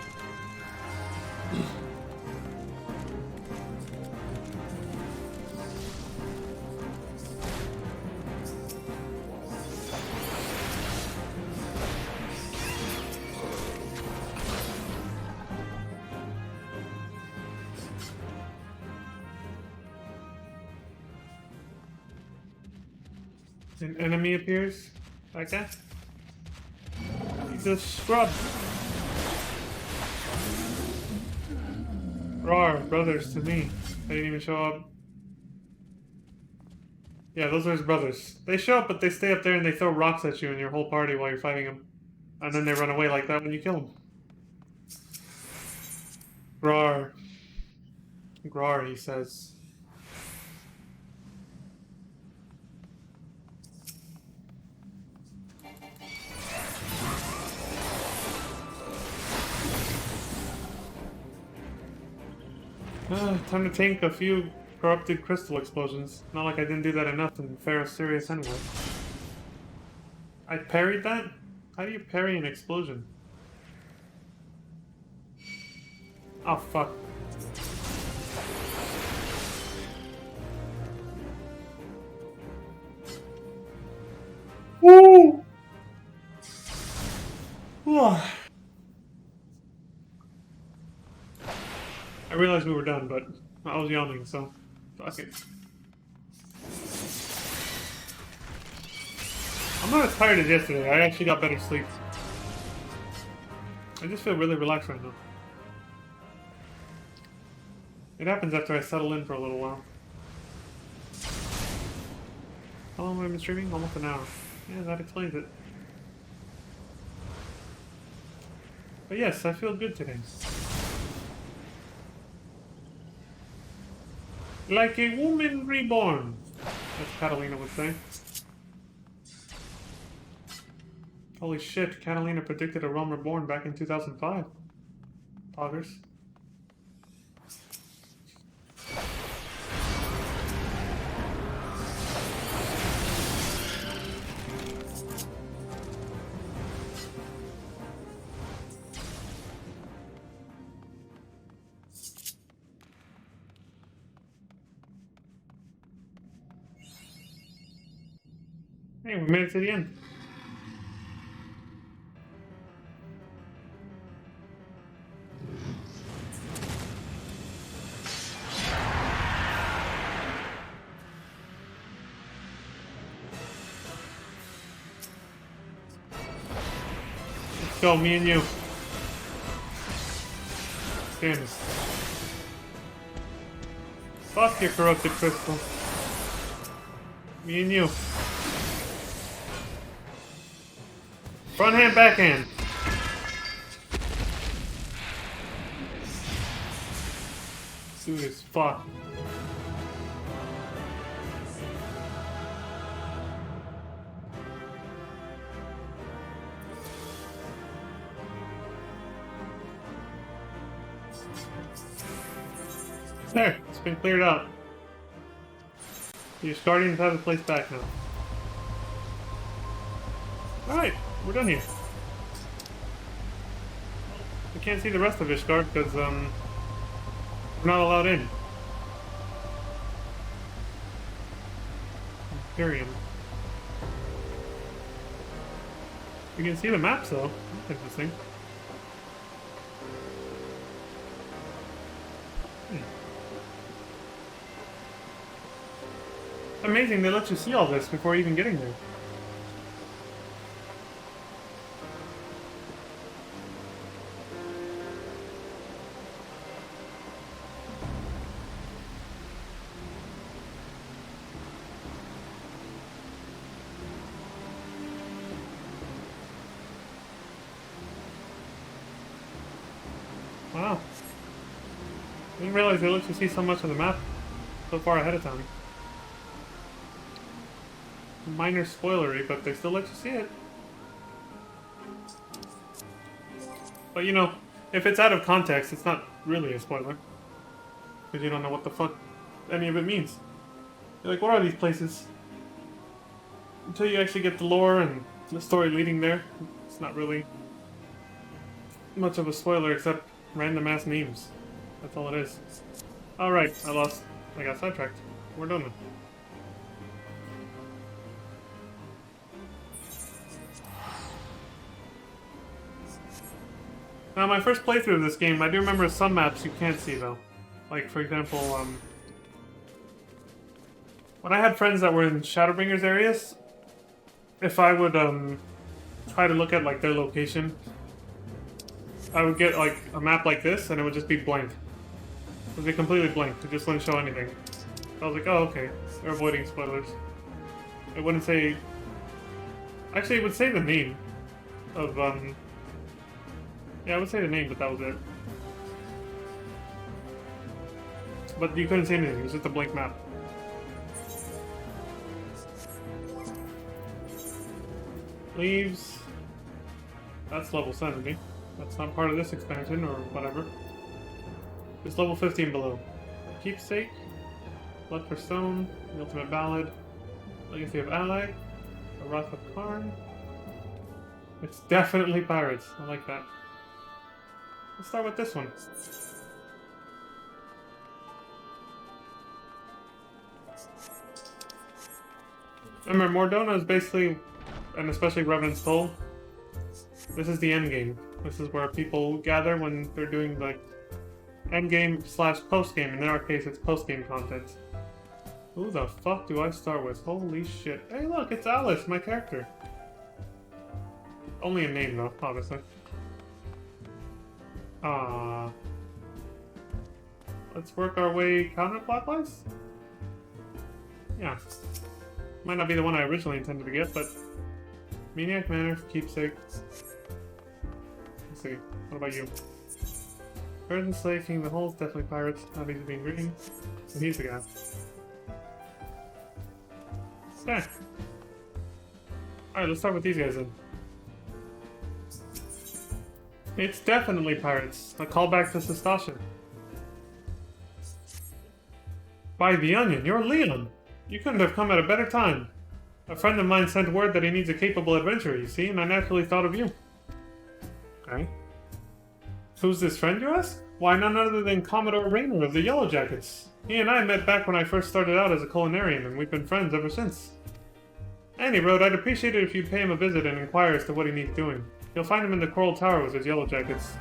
An enemy appears, like that. He's a scrub. Rawr, brothers to me. They didn't even show up. Yeah, those are his brothers. They show up, but they stay up there and they throw rocks at you and your whole party while you're fighting them. And then they run away like that when you kill them. Grar. Grar, he says. Time to tank a few corrupted crystal explosions. Not like I didn't do that enough in Pharaoh Sirius anyway. I parried that? How do you parry an explosion? Oh, fuck. Woo! I realized we were done, but I was yawning, so fuck it. I'm not as tired as yesterday. I actually got better sleep. I just feel really relaxed right now. It happens after I settle in for a little while. How long have I been streaming? Almost an hour. Yeah, that explains it. But yes, I feel good today. Like a woman reborn, as Catalina would say. Holy shit, Catalina predicted a realm reborn back in 2005. Poggers. Hey, we made it to the end. Let's go, me and you. Damn it. Fuck your corrupted crystal. Me and you. Front hand, backhand. Dude as fuck. There, it's been cleared out. Your guardians have the place back now. Alright, we're done here. We can't see the rest of Ishgard because, we're not allowed in. Imperium. You can see the maps though. That's interesting. Amazing, they let you see all this before even getting there. Wow. I didn't realize they let you see so much of the map so far ahead of time. Minor spoilery, but they still let you see it. But you know, if it's out of context, it's not really a spoiler. Because you don't know what the fuck any of it means. You're like, what are these places? Until you actually get the lore and the story leading there, it's not really much of a spoiler except random ass names. That's all it is. Alright, I got sidetracked. We're done. Now, my first playthrough of this game, I do remember some maps you can't see, though. Like, for example, when I had friends that were in Shadowbringers areas, if I would, try to look at, like, their location, I would get, like, a map like this, and it would just be blank. It would be completely blank. It just wouldn't show anything. I was like, oh, okay. They're avoiding spoilers. It wouldn't say... Actually, it would say the name of, yeah, I would say the name, but that was it. But you couldn't say anything, it was just a blank map. Leaves. That's level 70. That's not part of this expansion, or whatever. It's level 15 below. Keepsake. Blood for Stone. The Ultimate Ballad. Legacy of Ally. A Wrath of Karn. It's definitely pirates. I like that. Let's start with this one. Remember, Mordona is basically, and especially Revenant's Toll, this is the end game. This is where people gather when they're doing, like, end game slash post game. In our case, it's post game content. Who the fuck do I start with? Holy shit. Hey, look, it's Alice, my character. Only a name, though, obviously. Let's work our way counterclockwise? Yeah. Might not be the one I originally intended to get, but... Maniac Manor, Keepsake. Let's see. What about you? Birds and Slay, King of the Holes, definitely pirates. Not easy being green. So he's the guy. Okay. Alright, let's start with these guys then. It's definitely pirates. A callback to Sestasha. By the Onion, you're Leon! You couldn't have come at a better time. A friend of mine sent word that he needs a capable adventurer, you see, and I naturally thought of you. Okay. Who's this friend, you ask? Why, none other than Commodore Raynor of the Yellow Jackets. He and I met back when I first started out as a culinarian, and we've been friends ever since. And he wrote, I'd appreciate it if you'd pay him a visit and inquire as to what he needs doing. You'll find him in the Coral Tower with his Yellow Jackets.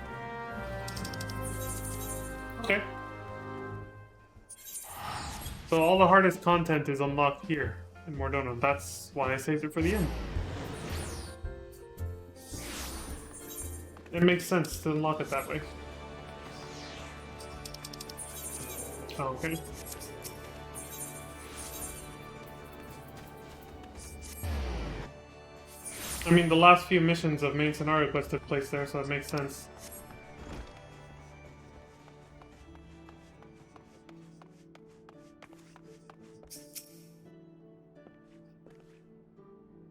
Okay. So all the hardest content is unlocked here in Mordona. That's why I saved it for the end. It makes sense to unlock it that way. Okay. I mean, the last few missions of main scenario quest took place there, so it makes sense.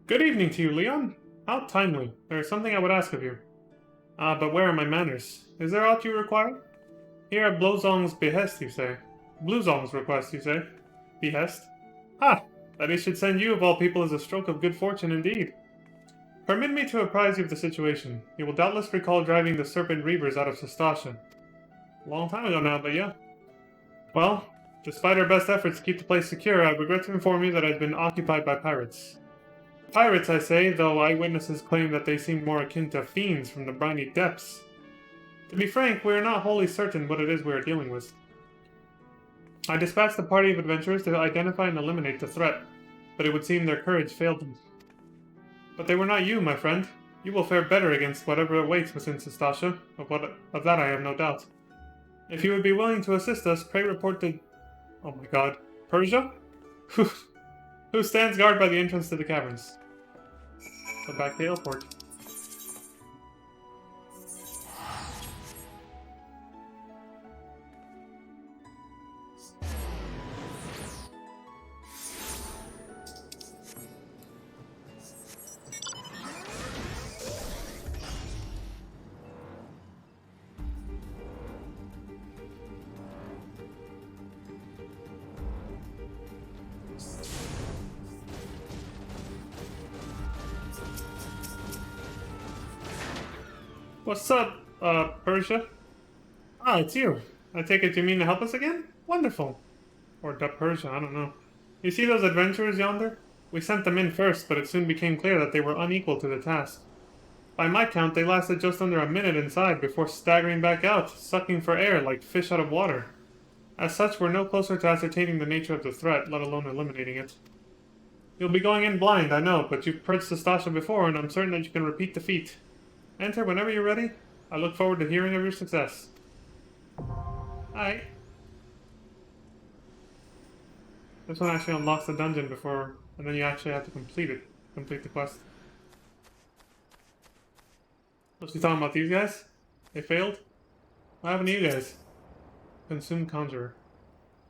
Good evening to you, Leon. How timely. There is something I would ask of you. But where are my manners? Is there aught you require? Here at Blozong's behest, you say. Bluzong's request, you say. Behest? Ha! That he should send you, of all people, is a stroke of good fortune indeed. Permit me to apprise you of the situation. You will doubtless recall driving the Serpent Reavers out of Sestasha. A long time ago now, but yeah. Well, despite our best efforts to keep the place secure, I regret to inform you that it has been occupied by pirates. Pirates, I say, though eyewitnesses claim that they seem more akin to fiends from the briny depths. To be frank, we are not wholly certain what it is we are dealing with. I dispatched a party of adventurers to identify and eliminate the threat, but it would seem their courage failed them. But they were not you, my friend. You will fare better against whatever awaits within Sestasha, of that I have no doubt. If you would be willing to assist us, pray report to... Oh my god. Persia? Who stands guard by the entrance to the caverns. So back to the airport. What's up, Persia? Ah, it's you. I take it you mean to help us again? Wonderful. Or Persia, I don't know. You see those adventurers yonder? We sent them in first, but it soon became clear that they were unequal to the task. By my count, they lasted just under a minute inside before staggering back out, sucking for air like fish out of water. As such, we're no closer to ascertaining the nature of the threat, let alone eliminating it. You'll be going in blind, I know, but you've purged Sastasha before, and I'm certain that you can repeat the feat. Enter whenever you're ready. I look forward to hearing of your success. Alright. This one actually unlocks the dungeon before, and then you actually have to complete it. Complete the quest. What's she talking about, these guys? They failed? What happened to you guys? Consumed Conjurer.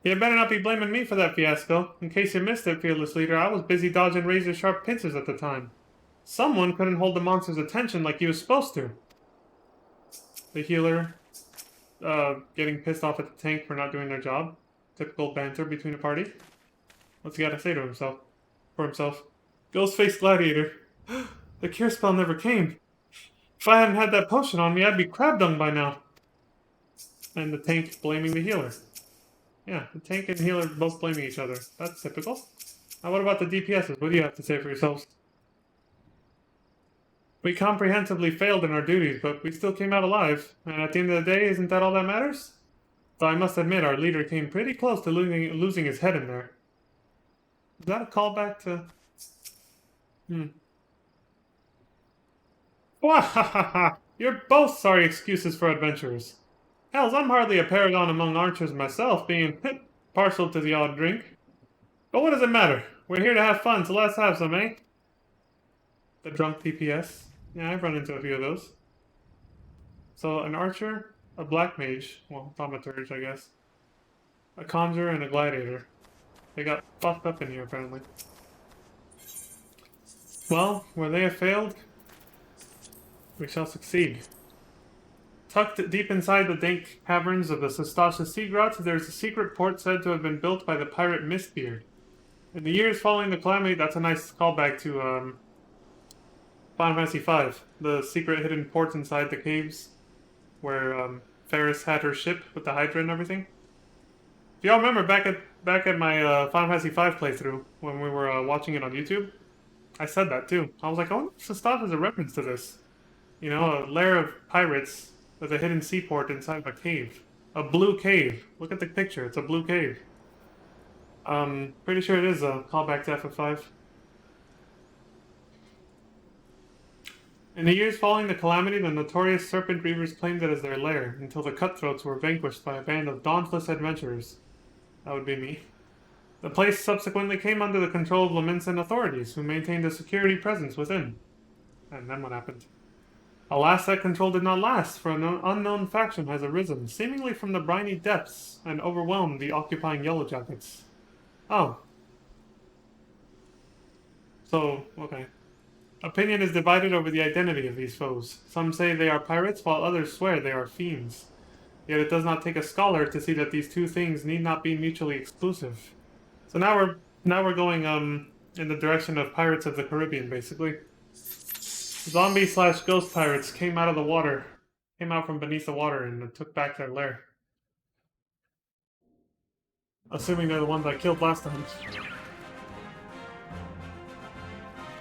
You better not be blaming me for that fiasco. In case you missed it, fearless leader, I was busy dodging razor-sharp pincers at the time. Someone couldn't hold the monster's attention like he was supposed to. The healer, getting pissed off at the tank for not doing their job. Typical banter between a party. What's he got to say to himself? For himself. Ghostface Gladiator. The cure spell never came. If I hadn't had that potion on me, I'd be crab dung by now. And the tank blaming the healer. Yeah, the tank and healer both blaming each other. That's typical. Now what about the DPSs? What do you have to say for yourselves? We comprehensively failed in our duties, but we still came out alive. And at the end of the day, isn't that all that matters? Though I must admit, our leader came pretty close to losing his head in there. Is that a callback to... Wahahaha! You're both sorry excuses for adventurers. Hells, I'm hardly a paragon among archers myself, being partial to the odd drink. But what does it matter? We're here to have fun, so let's have some, eh? The drunk DPS. Yeah, I've run into a few of those. So, an archer, a black mage, well, thaumaturge, I guess, a conjurer, and a gladiator. They got fucked up in here, apparently. Well, where they have failed, we shall succeed. Tucked deep inside the dank caverns of the Sastasha Sea Grot, there is a secret port said to have been built by the pirate Mistbeard. In the years following the calamity, that's a nice callback to Final Fantasy V, the secret hidden port inside the caves, where Ferris had her ship with the Hydra and everything. If y'all remember back at my Final Fantasy V playthrough when we were watching it on YouTube, I said that too. I was like, oh, Sastasha is a reference to this. You know, a lair of pirates with a hidden seaport inside of a cave. A blue cave. Look at the picture. It's a blue cave. Pretty sure it is a callback to FF5. In the years following the calamity, the notorious Serpent Reavers claimed it as their lair, until the Cutthroats were vanquished by a band of dauntless adventurers. That would be me. The place subsequently came under the control of Lamensen authorities, who maintained a security presence within. And then what happened? Alas, that control did not last, for an unknown faction has arisen, seemingly from the briny depths, and overwhelmed the occupying Yellowjackets. Oh. So, okay. Opinion is divided over the identity of these foes. Some say they are pirates, while others swear they are fiends. Yet it does not take a scholar to see that these two things need not be mutually exclusive. So now we're going in the direction of Pirates of the Caribbean, basically. Zombie/ghost pirates came out of the water, came out from beneath the water and took back their lair. Assuming they're the ones I killed last time.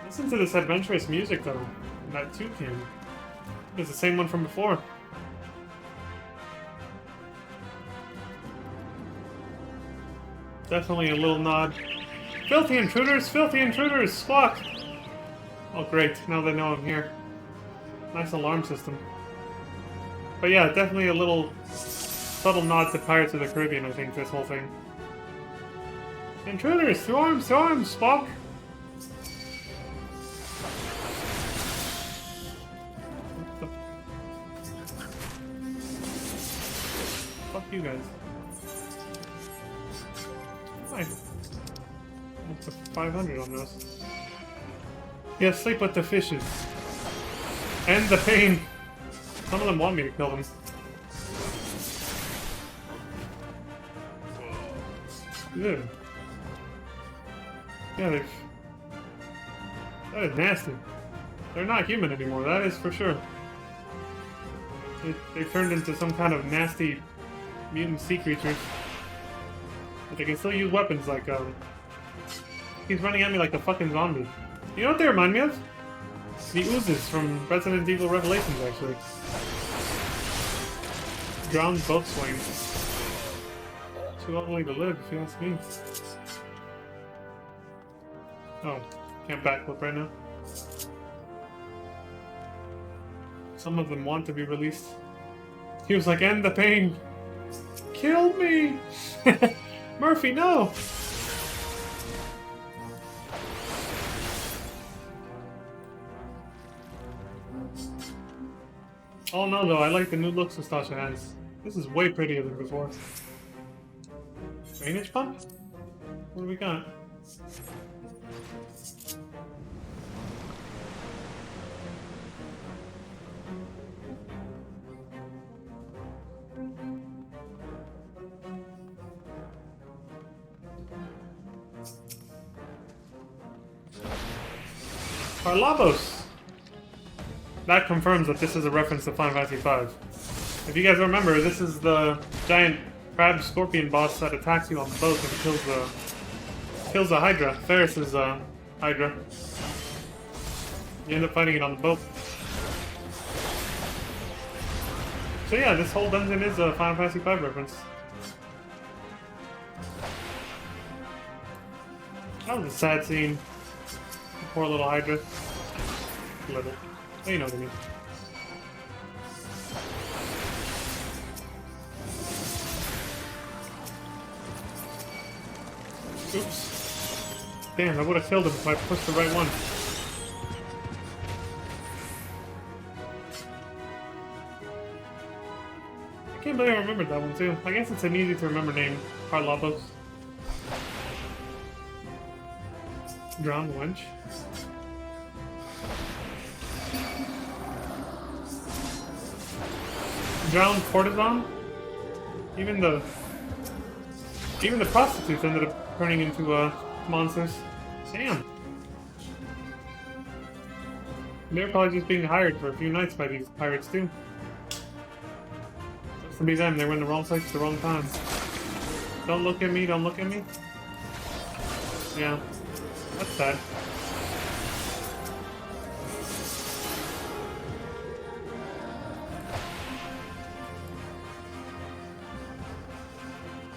Listen to this adventurous music though, in that toucan. It's the same one from before. Definitely a little nod. Filthy intruders! Filthy intruders! Squawk! Oh great, now they know I'm here. Nice alarm system. But yeah, definitely a little subtle nod to Pirates of the Caribbean, I think, this whole thing. Intruders! To arms! To arms! Squawk! Fuck you guys. Nice. Almost a 500 on this. Yeah, sleep with the fishes. End the pain. Some of them want me to kill them. Good. Yeah, they've... That is nasty. They're not human anymore, that is for sure. They turned into some kind of nasty mutant sea creatures. But they can still use weapons like, he's running at me like a fucking zombie. You know what they remind me of? The oozes from Resident Evil Revelations, actually. Drowned boat swains. Too ugly to live, if you ask me. Oh, can't backflip right now. Some of them want to be released. He was like, end the pain. Kill me! Murphy, no! Oh no, though, I like the new looks Nastasha has. This is way prettier than before. Drainage pump? What do we got? Parlabos! That confirms that this is a reference to Final Fantasy V. If you guys remember, this is the giant crab scorpion boss that attacks you on the boat and kills the Hydra, Ferris's Hydra. You end up fighting it on the boat. So yeah, this whole dungeon is a Final Fantasy V reference. That was a sad scene. Poor little Hydra. Little. You know what I mean. Oops. Damn, I would have killed him if I pushed the right one. I can't believe I remembered that one too. I guess it's an easy to remember name. Parlabos. Drowned wench. Drowned courtesan. Even the prostitutes ended up turning into monsters. Damn. They're probably just being hired for a few nights by these pirates too. Sucks to be them. They were in the wrong place at the wrong time. Don't look at me. Don't look at me. Yeah, that's sad.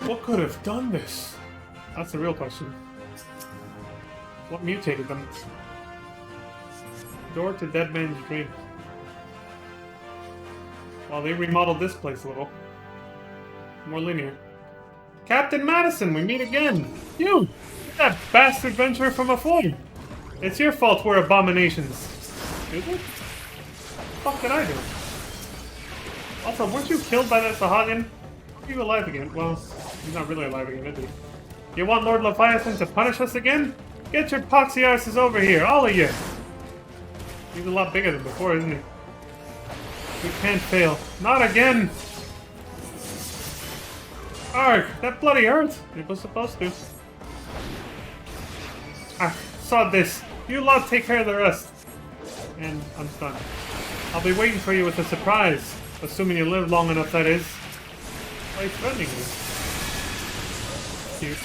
What could have done this? That's the real question. What mutated them? Door to Dead Man's Dream. Well, they remodeled this place a little. More linear. Captain Madison, we meet again! You! That bastard venturer from afore! It's your fault we're abominations. Is it? What the fuck did I do? Also, weren't you killed by that Sahagin? Are you alive again? Well, he's not really alive again, is he? You want Lord Leviathan to punish us again? Get your poxy arses over here, all of you! He's a lot bigger than before, isn't he? We can't fail. Not again! Arg! That bloody hurt! It was supposed to. Ah, sod this. You lot take care of the rest. And I'm stunned. I'll be waiting for you with a surprise. Assuming you live long enough, that is. Why are you threatening me? Cute.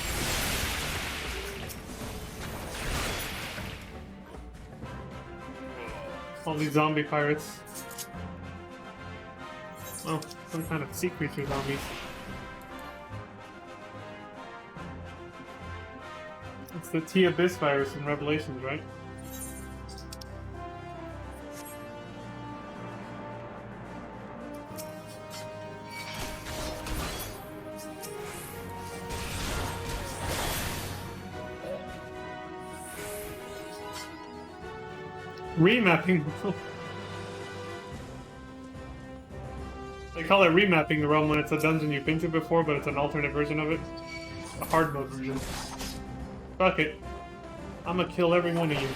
All these zombie pirates. Oh, some kind of sea creature zombies. It's the T-Abyss virus in Revelations, right? Remapping. They call it remapping the realm when it's a dungeon you've been to before, but it's an alternate version of it. A hard mode version. Fuck it. I'm gonna kill every one of you.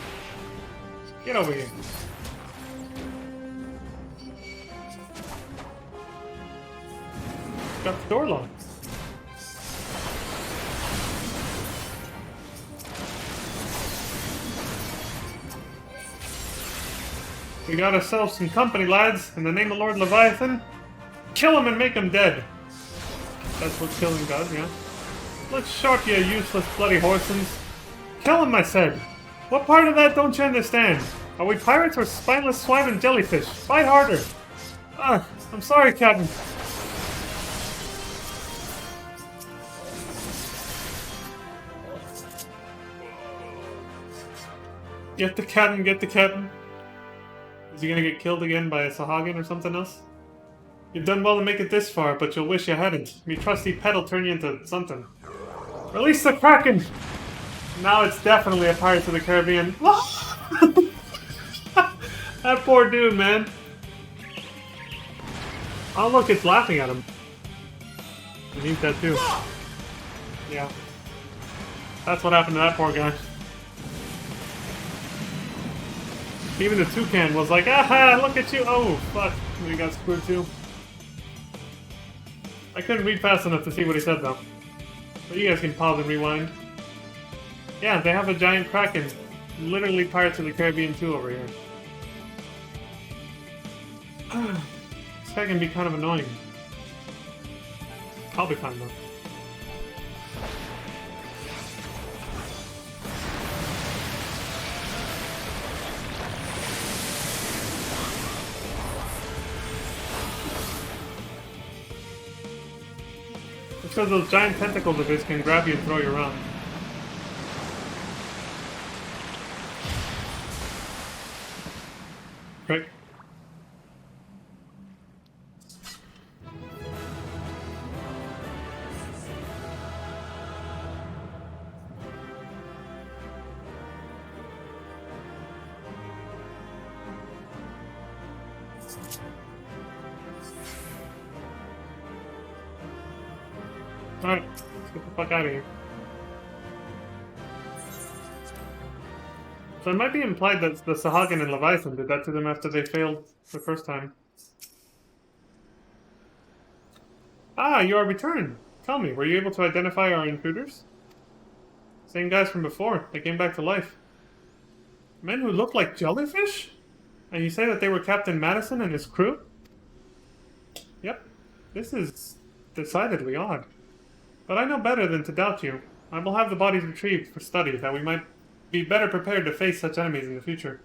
Get over here. Got the door locked. We got ourselves some company, lads. In the name of Lord Leviathan, kill him and make him dead. That's what killing does, yeah. Look short, you useless bloody horsens. Kill him, I said. What part of that don't you understand? Are we pirates or spineless swine and jellyfish? Fight harder. Ugh, I'm sorry, Captain. Get the captain, get the captain. Is he gonna get killed again by a Sahagin or something else? You've done well to make it this far, but you'll wish you hadn't. Me trusty pet'll turn you into something. Release the Kraken! Now it's definitely a Pirates of the Caribbean. That poor dude, man. Oh look, it's laughing at him. He needs that too. Yeah. That's what happened to that poor guy. Even the toucan was like, aha, look at you! Oh, fuck. We got screwed too. I couldn't read fast enough to see what he said though. But you guys can pause and rewind. Yeah, they have a giant kraken. Literally Pirates of the Caribbean 2 over here. This guy can be kind of annoying. I'll be fine though. It's because those giant tentacles of his can grab you and throw you around. Right. Alright, let's get the fuck out of here. So it might be implied that the Sahagin and Leviathan did that to them after they failed the first time. Ah, you are returned. Tell me, were you able to identify our intruders? Same guys from before. They came back to life. Men who look like jellyfish? And you say that they were Captain Madison and his crew? Yep. This is decidedly odd. But I know better than to doubt you. I will have the bodies retrieved for study, that we might be better prepared to face such enemies in the future.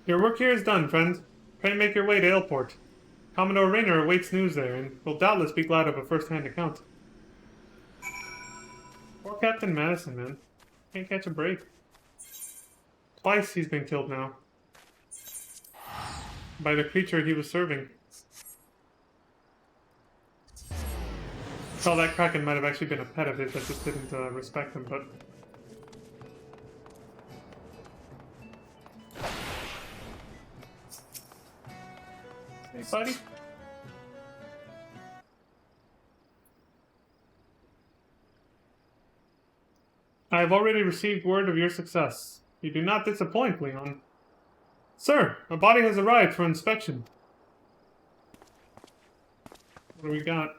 Your work here is done, friend. Pray make your way to Ailport. Commodore Rayner awaits news there, and will doubtless be glad of a first-hand account. Poor Captain Madison, man. Can't catch a break. Twice he's been killed now. By the creature he was serving. So that Kraken might have actually been a pet of his that just didn't respect him, but... Hey, buddy. I have already received word of your success. You do not disappoint, Leon. Sir, a body has arrived for inspection. What do we got?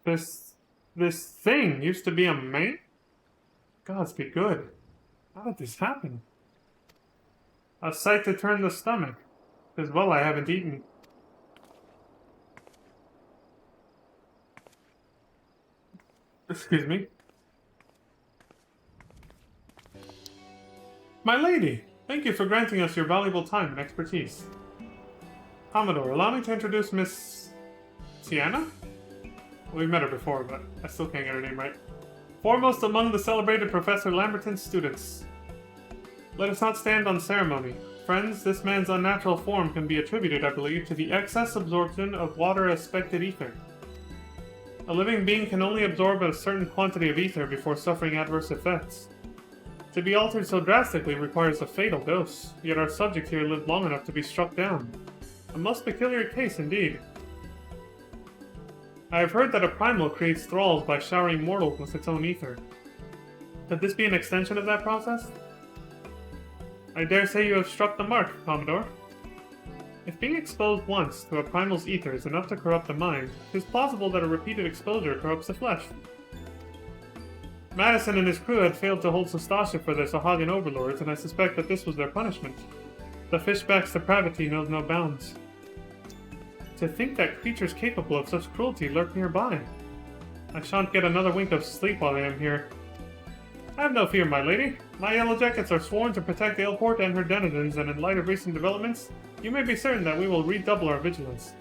This thing used to be a man? Gods be good. How did this happen? A sight to turn the stomach. As well I haven't eaten. Excuse me. My lady, thank you for granting us your valuable time and expertise. Commodore, allow me to introduce Miss... Tiana? We've met her before, but I still can't get her name right. Foremost among the celebrated Professor Lamberton's students. Let us not stand on ceremony. Friends, this man's unnatural form can be attributed, I believe, to the excess absorption of water-aspected ether. A living being can only absorb a certain quantity of ether before suffering adverse effects. To be altered so drastically requires a fatal dose, yet our subject here lived long enough to be struck down. A most peculiar case indeed. I have heard that a primal creates thralls by showering mortals with its own ether. Could this be an extension of that process? I dare say you have struck the mark, Commodore. If being exposed once to a primal's ether is enough to corrupt the mind, it is plausible that a repeated exposure corrupts the flesh. Madison and his crew had failed to hold Sostasha for their Sahagan overlords, and I suspect that this was their punishment. The fishback's depravity knows no bounds. To think that creatures capable of such cruelty lurk nearby. I shan't get another wink of sleep while I am here. Have no fear, my lady. My yellow jackets are sworn to protect Ailport and her denizens, and in light of recent developments, you may be certain that we will redouble our vigilance.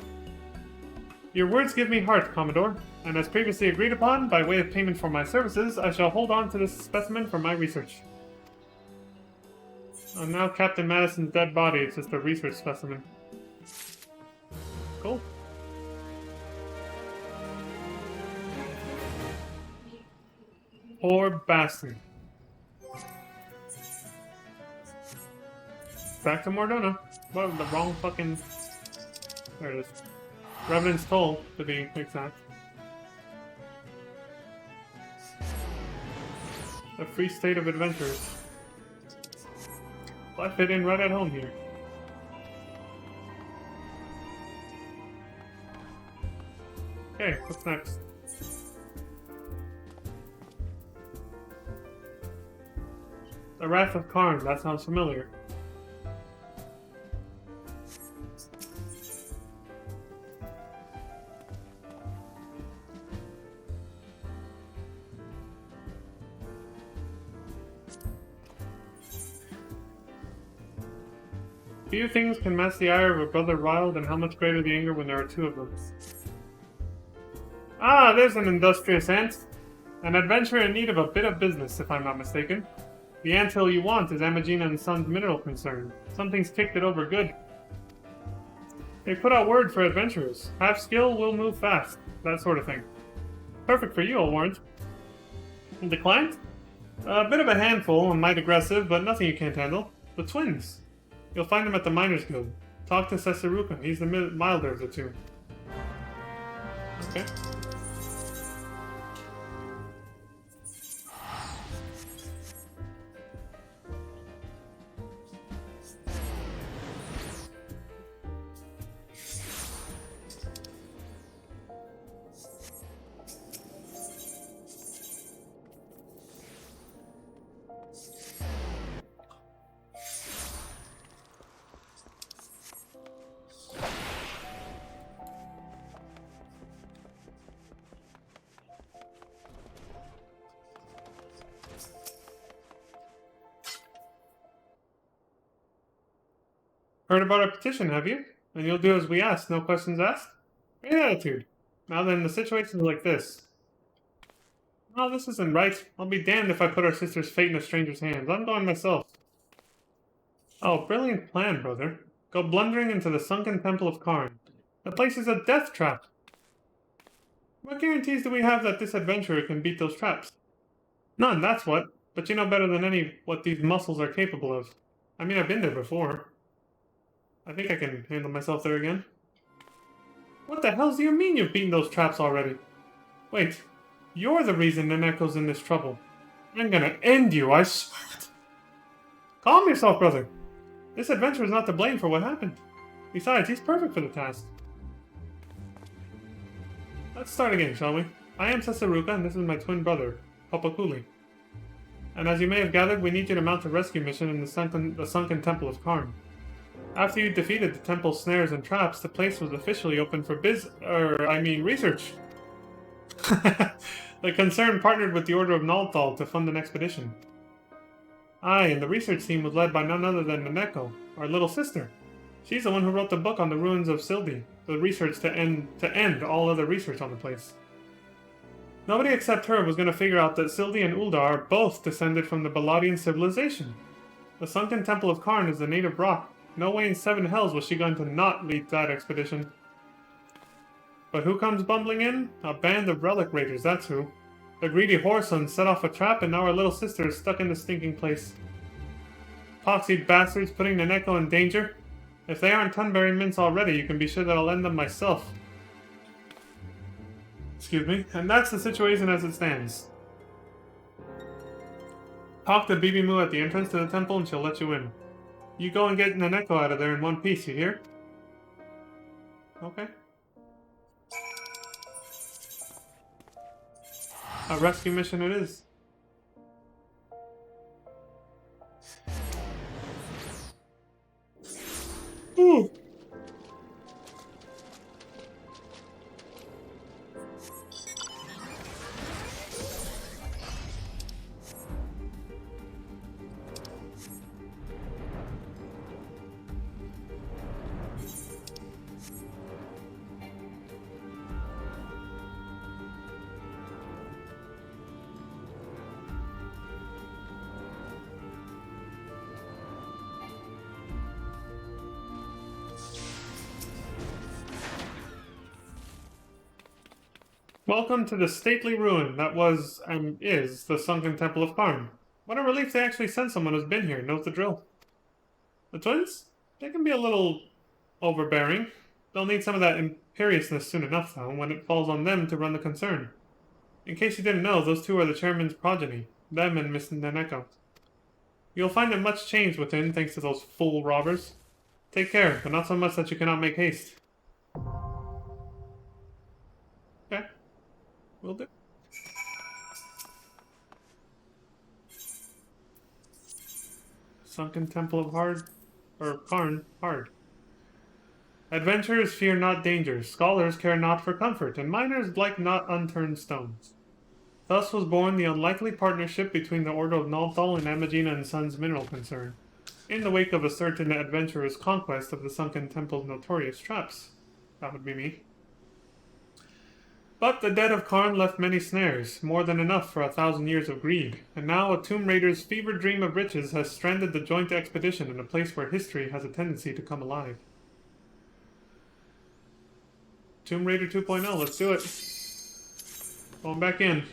Your words give me heart, Commodore, and as previously agreed upon, by way of payment for my services, I shall hold on to this specimen for my research. Oh, now Captain Madison's dead body is just a research specimen. Cool. Poor bastard. Back to Mordona. What, the wrong fucking... There it is. Revenant's Toll, to be exact. A free state of adventurers. Well, I fit in right at home here. Okay, what's next? The Wrath of Karn, that sounds familiar. Few things can match the ire of a brother riled, and how much greater the anger when there are two of them. Ah, there's an industrious ant. An adventurer in need of a bit of business, if I'm not mistaken. The anthill you want is Amagina and Son's mineral concern. Something's kicked it over good. They put out word for adventurers. Have skill, will move fast. That sort of thing. Perfect for you, I'll warrant. And the client? A bit of a handful and might aggressive, but nothing you can't handle. The twins. You'll find them at the Miners Guild. Talk to Sesaruka. He's the milder of the two. Okay. Heard about our petition, have you? And you'll do as we ask, no questions asked? Great attitude. Now then, the situation's like this. Oh, this isn't right. I'll be damned if I put our sister's fate in a stranger's hands. I'm going myself. Oh, brilliant plan, brother. Go blundering into the sunken temple of Karn. The place is a death trap. What guarantees do we have that this adventurer can beat those traps? None, that's what. But you know better than any what these muscles are capable of. I mean, I've been there before. I think I can handle myself there again. What the hell do you mean you've beaten those traps already? Wait, you're the reason Neneko's in this trouble. I'm gonna end you, I swear it. Calm yourself, brother. This adventurer is not to blame for what happened. Besides, he's perfect for the task. Let's start again, shall we? I am Sesaruka, and this is my twin brother, Popakuli. And as you may have gathered, we need you to mount a rescue mission in the sunken temple of Karn. After you defeated the temple's snares and traps, the place was officially open for research. The concern partnered with the Order of Nalthal to fund an expedition. Aye, and the research team was led by none other than Neneko, our little sister. She's the one who wrote the book on the ruins of Sildi, the research to end all other research on the place. Nobody except her was going to figure out that Sildi and Ulda are both descended from the Baladian civilization. The sunken temple of Karn is the native rock. No way in seven hells was she going to not lead that expedition. But who comes bumbling in? A band of relic raiders, that's who. The greedy whoreson set off a trap, and now our little sister is stuck in the stinking place. Poxy bastards putting Neneko in danger. If they aren't Tunberry mints already, you can be sure that I'll end them myself. Excuse me. And that's the situation as it stands. Talk to Bibi Mu at the entrance to the temple and she'll let you in. You go and get Neneko out of there in one piece, you hear? Okay. A rescue mission it is. Ooh. Welcome to the stately ruin that was and is the sunken temple of Karn. What a relief they actually sent someone who's been here, knows the drill. The twins? They can be a little overbearing. They'll need some of that imperiousness soon enough, though, when it falls on them to run the concern. In case you didn't know, those two are the chairman's progeny, them and Miss Naneko. You'll find them much changed within, thanks to those fool robbers. Take care, but not so much that you cannot make haste. Okay. Will do. Sunken Temple of Karn, hard. Adventurers fear not dangers, scholars care not for comfort, and miners like not unturned stones. Thus was born the unlikely partnership between the Order of Nalthal and Amagina and Sons mineral concern, in the wake of a certain adventurer's conquest of the Sunken Temple's notorious traps. That would be me. But the dead of Karn left many snares, more than enough for 1,000 years of greed, and now a Tomb Raider's fevered dream of riches has stranded the joint expedition in a place where history has a tendency to come alive. Tomb Raider 2.0, let's do it. Going back in.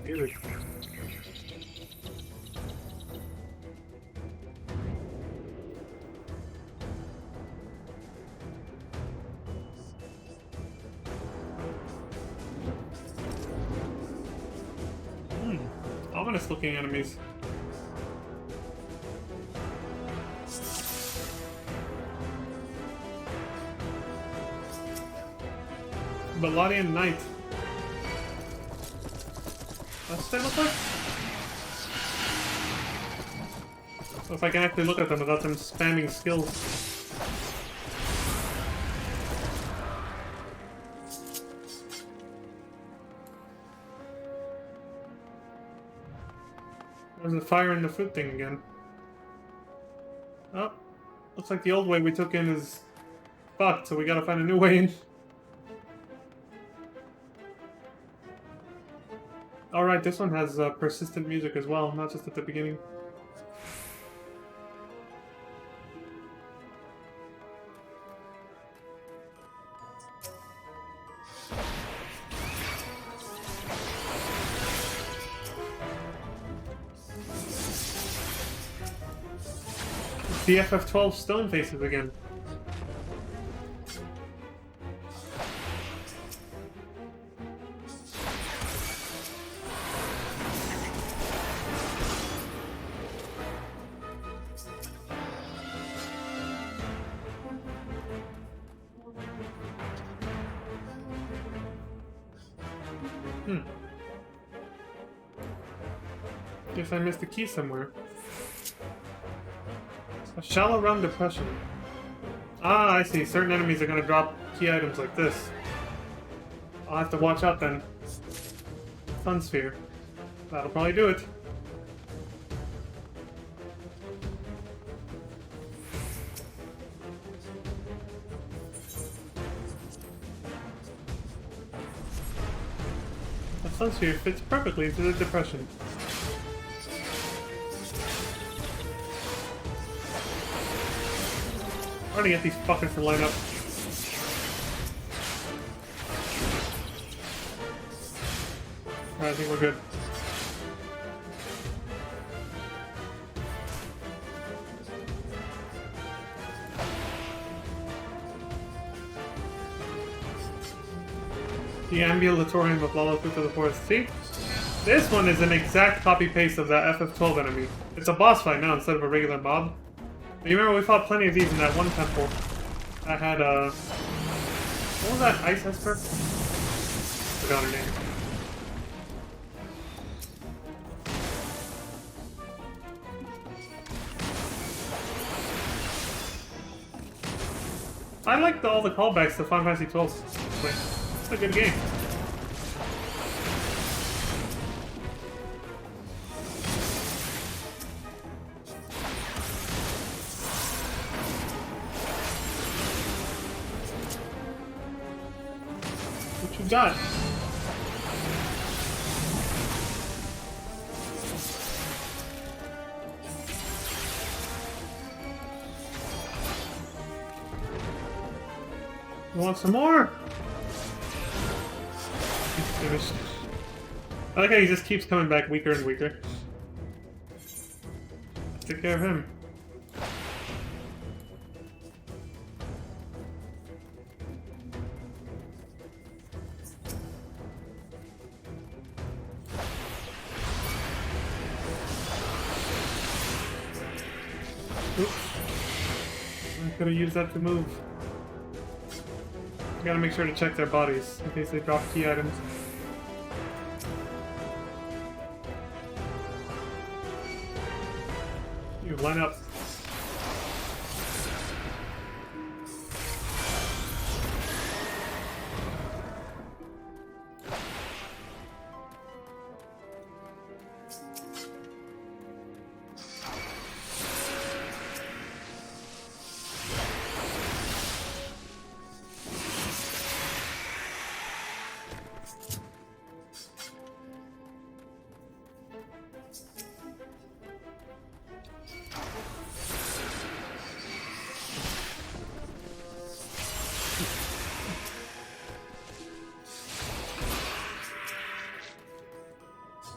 Here we go. Ominous looking enemies. Baladian Knight. What's they look like? So if I can actually look at them without them spamming skills. There's the fire in the fruit thing again. Oh, looks like the old way we took in is fucked, so we gotta find a new way in. Alright, this one has persistent music as well, not just at the beginning. The FF12 stone faces again. Guess I missed a key somewhere. A shallow round depression. Ah, I see. Certain enemies are gonna drop key items like this. I'll have to watch out then. Fun sphere. That'll probably do it. The fun sphere fits perfectly into the depression. I'm trying to get these fuckers to line up. Alright, I think we're good. The Ambulatorium of Lalaputa the Forest. See? This one is an exact copy-paste of that FF12 enemy. It's a boss fight now instead of a regular mob. You remember we fought plenty of these in that one temple. I had what was that ice esper? Forgot her name. I liked all the callbacks to Final Fantasy XII. It's a good game. What you got? You want some more? He's finished. I like how he just keeps coming back weaker and weaker. Take care of him. Oops. I could have used that to move. Gotta make sure to check their bodies in case they drop key items. You line up.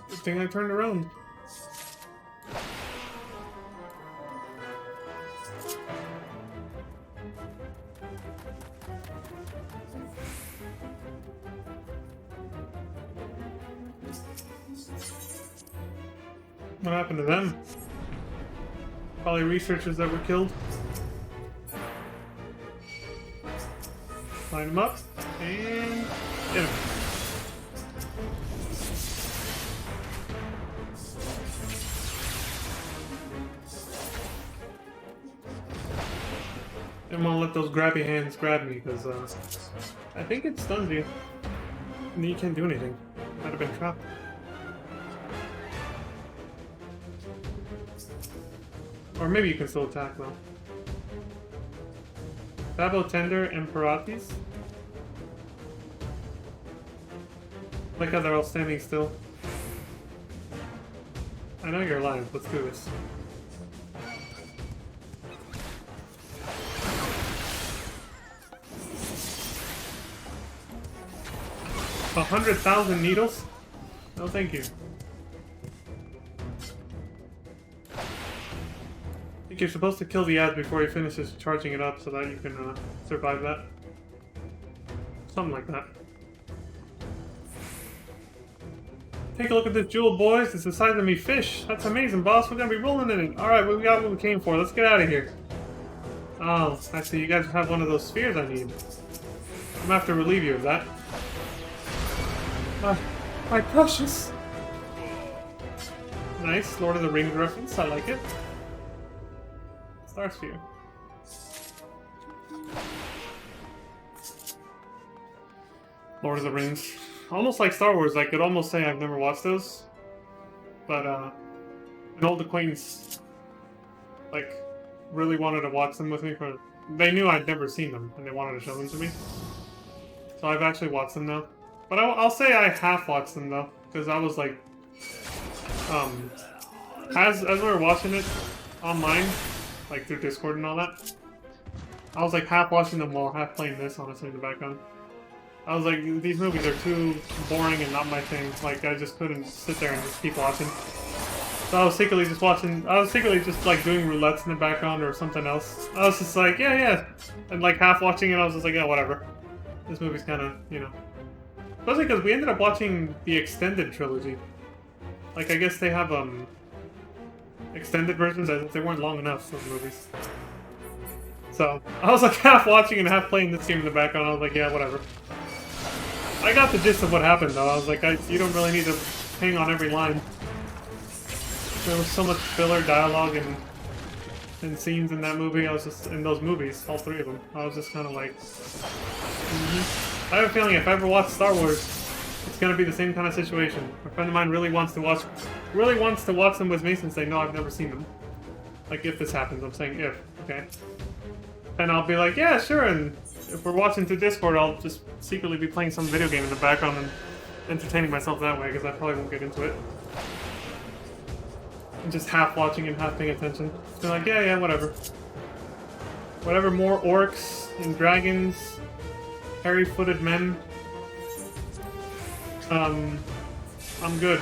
Good thing I turned around. What happened to them? Probably researchers that were killed. Line them up and get them. Didn't want to let those grabby hands grab me because I think it stuns you. And you can't do anything. Might have been trapped. Or maybe you can still attack though. Sabo Tender Imperatis. Like how they're all standing still. I know you're alive. Let's do this. 100,000 needles? No, thank you. I think you're supposed to kill the ad before he finishes charging it up so that you can survive that. Something like that. Take a look at this jewel, boys. It's the size of me fish. That's amazing, boss. We're gonna be rolling in it. Alright, we got what we came for. Let's get out of here. Oh, I see. You guys have one of those spheres I need. I'm gonna have to relieve you of that. My precious. Nice. Lord of the Rings reference. I like it. Star Sphere. Lord of the Rings. Almost like Star Wars. I could almost say I've never watched those. But, an old acquaintance, like, really wanted to watch them with me. They knew I'd never seen them, and they wanted to show them to me. So I've actually watched them now. But I'll say I half watched them, though. Because I was, like, as we were watching it online, like, through Discord and all that, I was, like, half watching them while half playing this, honestly, in the background. I was like, these movies are too boring and not my thing. Like, I just couldn't sit there and just keep watching. So I was secretly just watching, like, doing roulettes in the background or something else. I was just like, yeah. And, like, half watching it, I was just like, yeah, whatever. This movie's kind of, you know. Especially because we ended up watching the extended trilogy. Like, I guess they have, extended versions as if they weren't long enough, those movies. So I was like half watching and half playing this game in the background. I was like, yeah, whatever. I got the gist of what happened though. I was like, you don't really need to hang on every line. There was so much filler dialogue and scenes in that movie. I was just in those movies, all three of them. I was just kind of like, I have a feeling if I ever watch Star Wars, it's gonna be the same kind of situation. A friend of mine really wants to watch them with me since they know I've never seen them. Like if this happens, I'm saying if, okay. And I'll be like, yeah, sure. And if we're watching through Discord, I'll just secretly be playing some video game in the background and entertaining myself that way because I probably won't get into it. And just half watching and half paying attention. Be like, yeah, whatever. Whatever, more orcs and dragons, hairy-footed men. I'm good.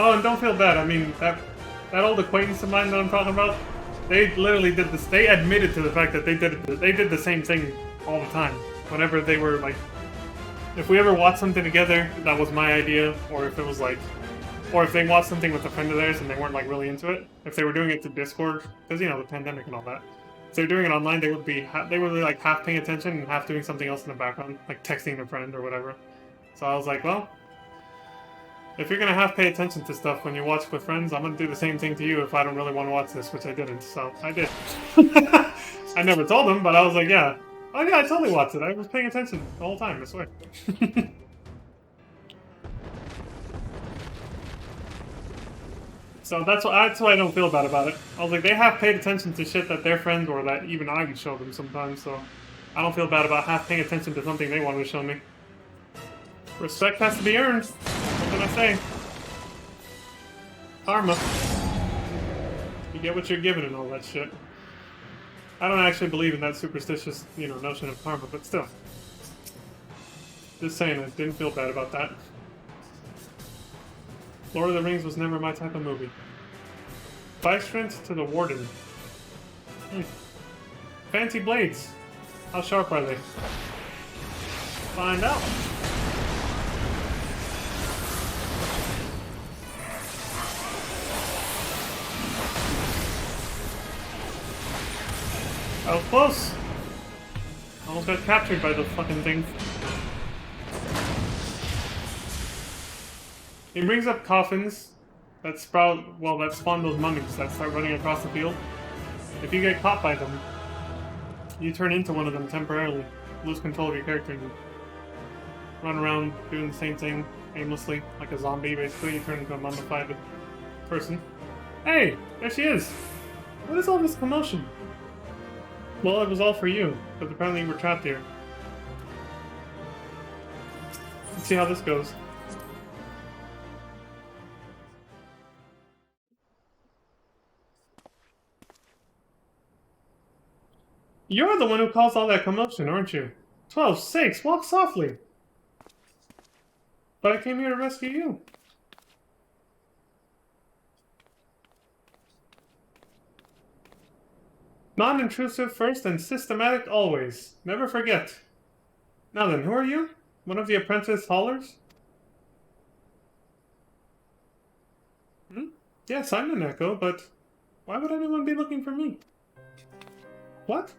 Oh, and don't feel bad. I mean, that old acquaintance of mine that I'm talking about, they literally did this. They admitted to the fact that they did the same thing all the time. Whenever they were like, if we ever watched something together, that was my idea, or if it was like, or if they watched something with a friend of theirs and they weren't like really into it, if they were doing it through Discord, because you know the pandemic and all that. If they're doing it online, they would really like half paying attention and half doing something else in the background, like texting a friend or whatever. So I was like, well, if you're gonna half pay attention to stuff when you watch with friends, I'm gonna do the same thing to you if I don't really want to watch this, which I didn't. So I did. I never told them, but I was like, yeah. Oh yeah, I totally watched it. I was paying attention the whole time, I swear. So that's what I don't feel bad about it. I was like, they half paid attention to shit that their friends or that even I would show them sometimes, so I don't feel bad about half paying attention to something they wanted to show me. Respect has to be earned. What can I say? Karma. You get what you're given and all that shit. I don't actually believe in that superstitious, notion of karma, but still. Just saying, I didn't feel bad about that. Lord of the Rings was never my type of movie. Vicegerent to the Warden. Fancy blades. How sharp are they? Find out. I was close. Almost got captured by those fucking things. It brings up coffins that spawn those mummies that start running across the field. If you get caught by them, you turn into one of them temporarily, lose control of your character, and run around doing the same thing aimlessly, like a zombie basically. You turn into a mummified person. Hey, there she is! What is all this commotion? Well, it was all for you, but apparently you were trapped here. Let's see how this goes. You're the one who caused all that commotion, aren't you? 12-6, walk softly! But I came here to rescue you. Non-intrusive first and systematic always. Never forget. Now then, who are you? One of the apprentice haulers? Yes, I'm an echo, but why would anyone be looking for me? What?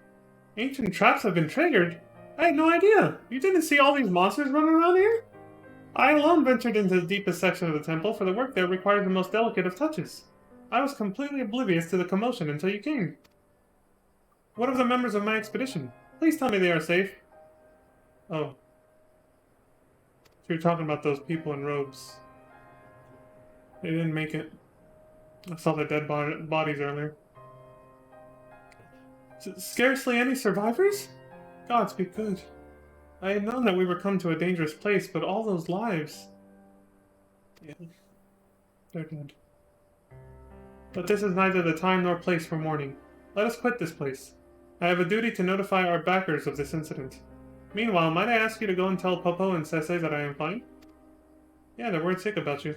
Ancient traps have been triggered? I had no idea. You didn't see all these monsters running around here? I alone ventured into the deepest section of the temple, for the work there required the most delicate of touches. I was completely oblivious to the commotion until you came. What of the members of my expedition? Please tell me they are safe. Oh. So you're talking about those people in robes. They didn't make it. I saw the dead bodies earlier. Scarcely any survivors? Gods be good. I had known that we were come to a dangerous place, but all those lives... Yeah. They're dead. But this is neither the time nor place for mourning. Let us quit this place. I have a duty to notify our backers of this incident. Meanwhile, might I ask you to go and tell Popo and Sese that I am fine? Yeah, they're worried sick about you.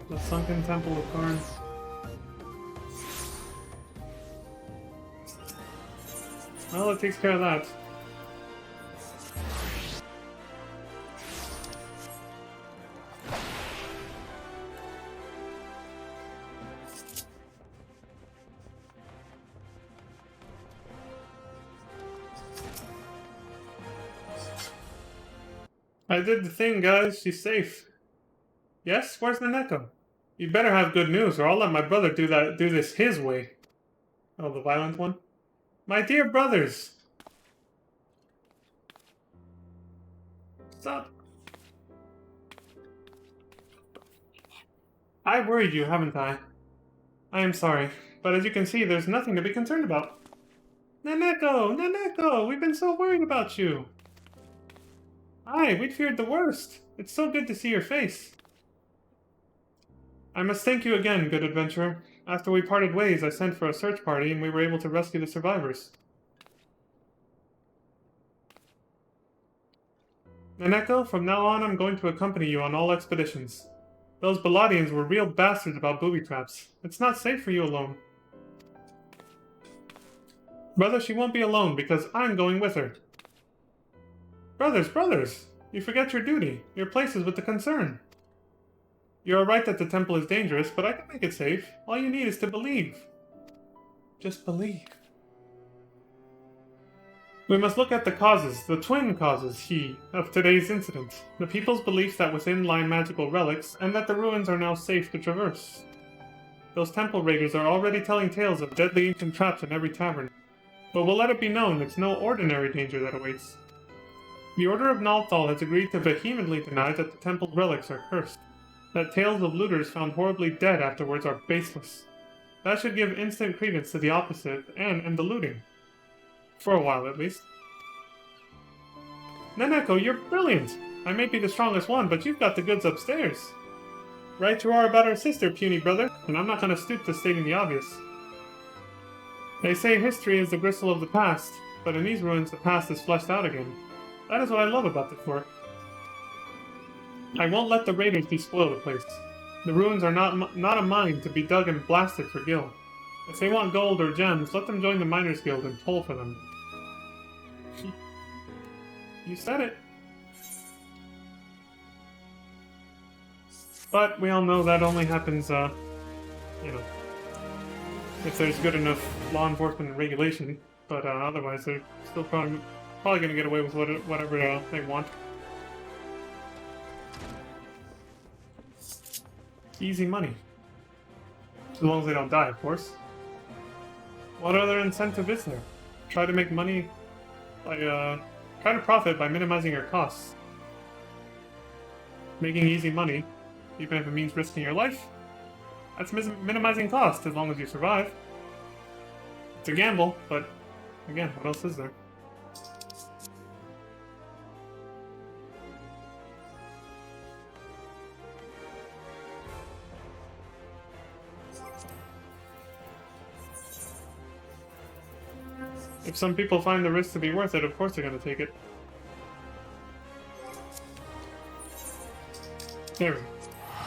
The Sunken Temple of Karn. Well, it takes care of that. I did the thing, guys. She's safe. Yes? Where's the Neko? You better have good news, or I'll let my brother do this his way. Oh, the violent one? My dear brothers! Stop. I worried you, haven't I? I am sorry, but as you can see, there's nothing to be concerned about. Naneko! Naneko! We've been so worried about you! Aye, we feared the worst. It's so good to see your face. I must thank you again, good adventurer. After we parted ways, I sent for a search party, and we were able to rescue the survivors. Naneko, from now on, I'm going to accompany you on all expeditions. Those Baladians were real bastards about booby traps. It's not safe for you alone. Brother, she won't be alone, because I'm going with her. Brothers! You forget your duty. Your place is with the concern. You're right that the temple is dangerous, but I can make it safe. All you need is to believe. Just believe. We must look at the causes, the twin causes, of today's incident. The people's belief that within lie magical relics, and that the ruins are now safe to traverse. Those temple raiders are already telling tales of deadly ancient traps in every tavern. But we'll let it be known it's no ordinary danger that awaits. The Order of Nalthal has agreed to vehemently deny that the temple's relics are cursed. That tales of looters found horribly dead afterwards are baseless. That should give instant credence to the opposite and end the looting. For a while, at least. Naneko, you're brilliant! I may be the strongest one, but you've got the goods upstairs. Right you are about our sister, puny brother, and I'm not going to stoop to stating the obvious. They say history is the gristle of the past, but in these ruins the past is fleshed out again. That is what I love about this work. I won't let the raiders despoil the place. The ruins are not a mine to be dug and blasted for gil. If they want gold or gems, let them join the Miners Guild and toll for them. You said it. But we all know that only happens, if there's good enough law enforcement and regulation. But otherwise, they're still probably going to get away with whatever they want. Easy money. As long as they don't die, of course. What other incentive is there? Try to make money by, try to profit by minimizing your costs. Making easy money, even if it means risking your life, that's minimizing cost as long as you survive. It's a gamble, but again, what else is there? If some people find the risk to be worth it, of course they're going to take it. There we go.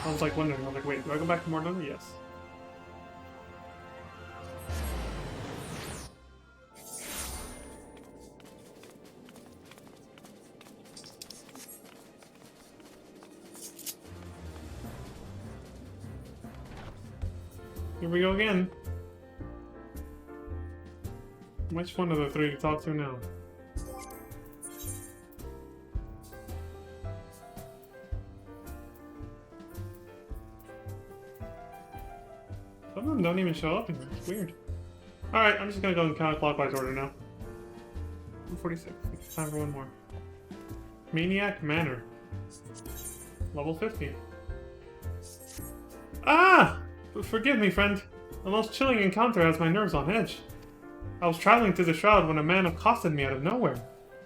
I was like wondering, wait, do I go back to more number? Yes. Here we go again. Which one of the three to talk to now? Some of them don't even show up in here. It's weird. Alright, I'm just gonna go in counterclockwise order now. 146. It's time for one more. Maniac Manor. Level 50. Ah! Forgive me, friend. The most chilling encounter has my nerves on edge. I was traveling through the shroud when a man accosted me out of nowhere.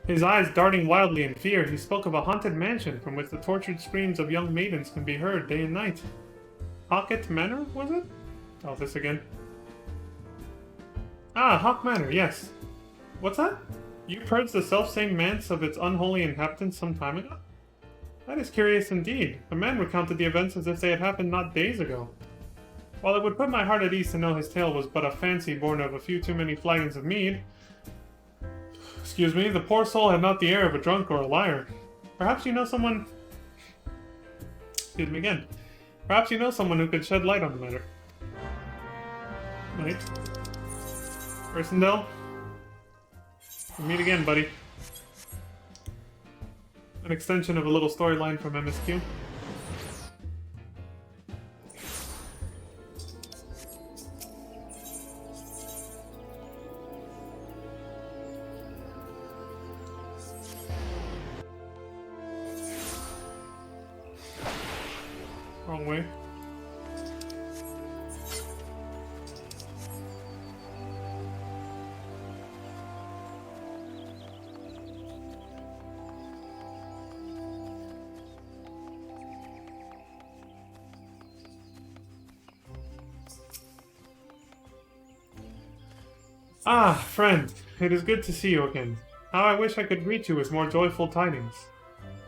His eyes darting wildly in fear, he spoke of a haunted mansion from which the tortured screams of young maidens can be heard day and night. Hawkett Manor, was it? Oh, this again. Ah, Hawk Manor, yes. What's that? You purged the self-same manse of its unholy inhabitants some time ago? That is curious indeed. The man recounted the events as if they had happened not days ago. While it would put my heart at ease to know his tale was but a fancy born of a few too many flagons of mead, excuse me, the poor soul had not the air of a drunk or a liar. Perhaps you know someone... Excuse me again. Perhaps you know someone who could shed light on the matter. Right. Ursendale? We'll meet again, buddy. An extension of a little storyline from MSQ. Wrong way. Ah, friend, it is good to see you again. How I wish I could greet you with more joyful tidings.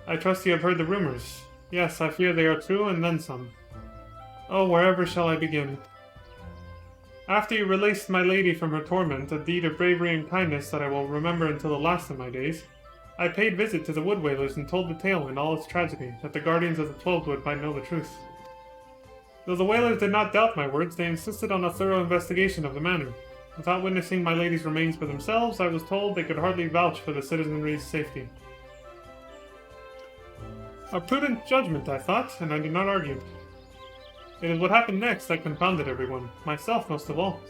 I trust you have heard the rumors. Yes, I fear they are true, and then some. Oh, wherever shall I begin? After you released my lady from her torment, a deed of bravery and kindness that I will remember until the last of my days, I paid visit to the Wood Whalers and told the tale in all its tragedy, that the guardians of the Twelvewood might know the truth. Though the Whalers did not doubt my words, they insisted on a thorough investigation of the manor. Without witnessing my lady's remains for themselves, I was told they could hardly vouch for the citizenry's safety. A prudent judgment, I thought, and I did not argue. It is what happened next that confounded everyone, myself most of all.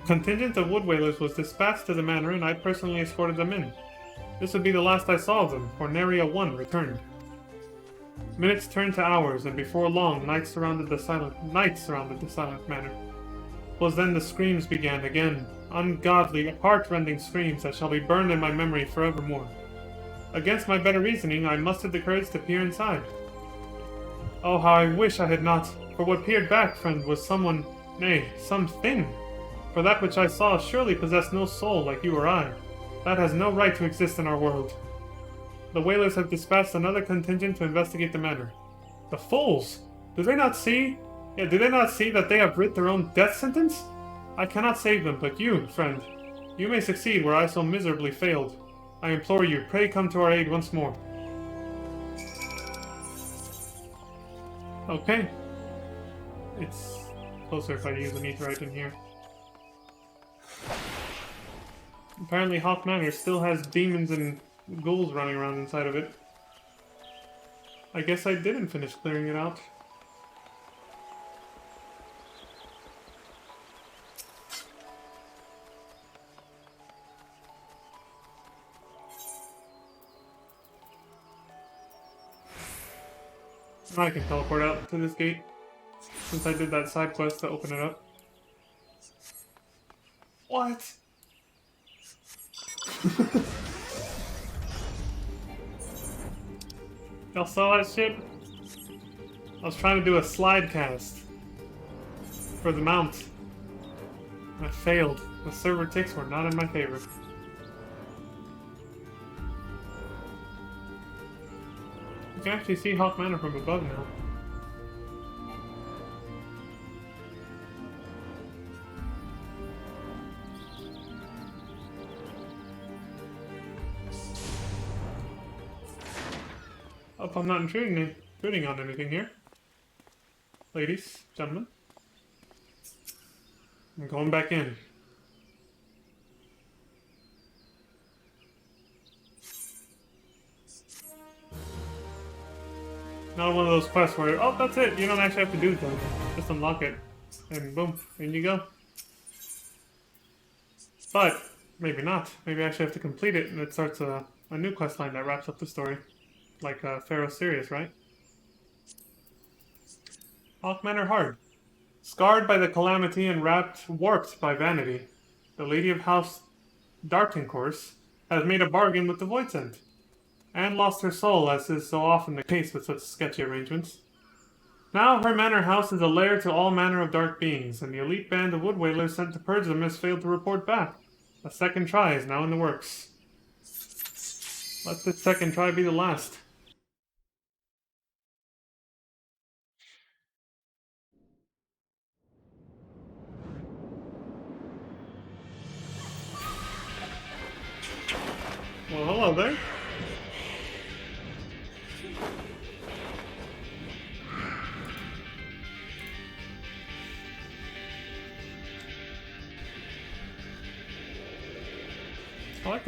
A contingent of wood whalers was dispatched to the manor, and I personally escorted them in. This would be the last I saw of them, for nary a one returned. Minutes turned to hours, and before long, night surrounded the silent manor. 'Twas then the screams began again, ungodly, heart-rending screams that shall be burned in my memory forevermore. Against my better reasoning, I mustered the courage to peer inside. Oh, how I wish I had not, for what peered back, friend, was someone, nay, something. For that which I saw surely possessed no soul like you or I. That has no right to exist in our world. The whalers have dispatched another contingent to investigate the manor. The fools! Do they not see that they have writ their own death sentence? I cannot save them, but you, friend, you may succeed where I so miserably failed. I implore you, pray come to our aid once more. Okay. It's closer if I use a meteorite in here. Apparently Hawk Manor still has demons and ghouls running around inside of it. I guess I didn't finish clearing it out. Now I can teleport out to this gate, since I did that side quest to open it up. What? Y'all saw that shit? I was trying to do a slide cast for the mount. I failed. The server ticks were not in my favor. You can actually see Hawk Manor from above now. Hope I'm not intruding on anything here. Ladies, gentlemen. I'm going back in. Not one of those quests where, oh, that's it, you don't actually have to do anything. Just unlock it. And boom, in you go. But, maybe not. Maybe I actually have to complete it and it starts a new quest line that wraps up the story. Like Pharaoh Sirius, right? Hawk Manor hard. Scarred by the calamity and warped by vanity, the Lady of House Darkencourse has made a bargain with the Voidsent, and lost her soul, as is so often the case with such sketchy arrangements. Now her manor house is a lair to all manner of dark beings, and the elite band of wood whalers sent to purge them has failed to report back. A second try is now in the works. Let this second try be the last.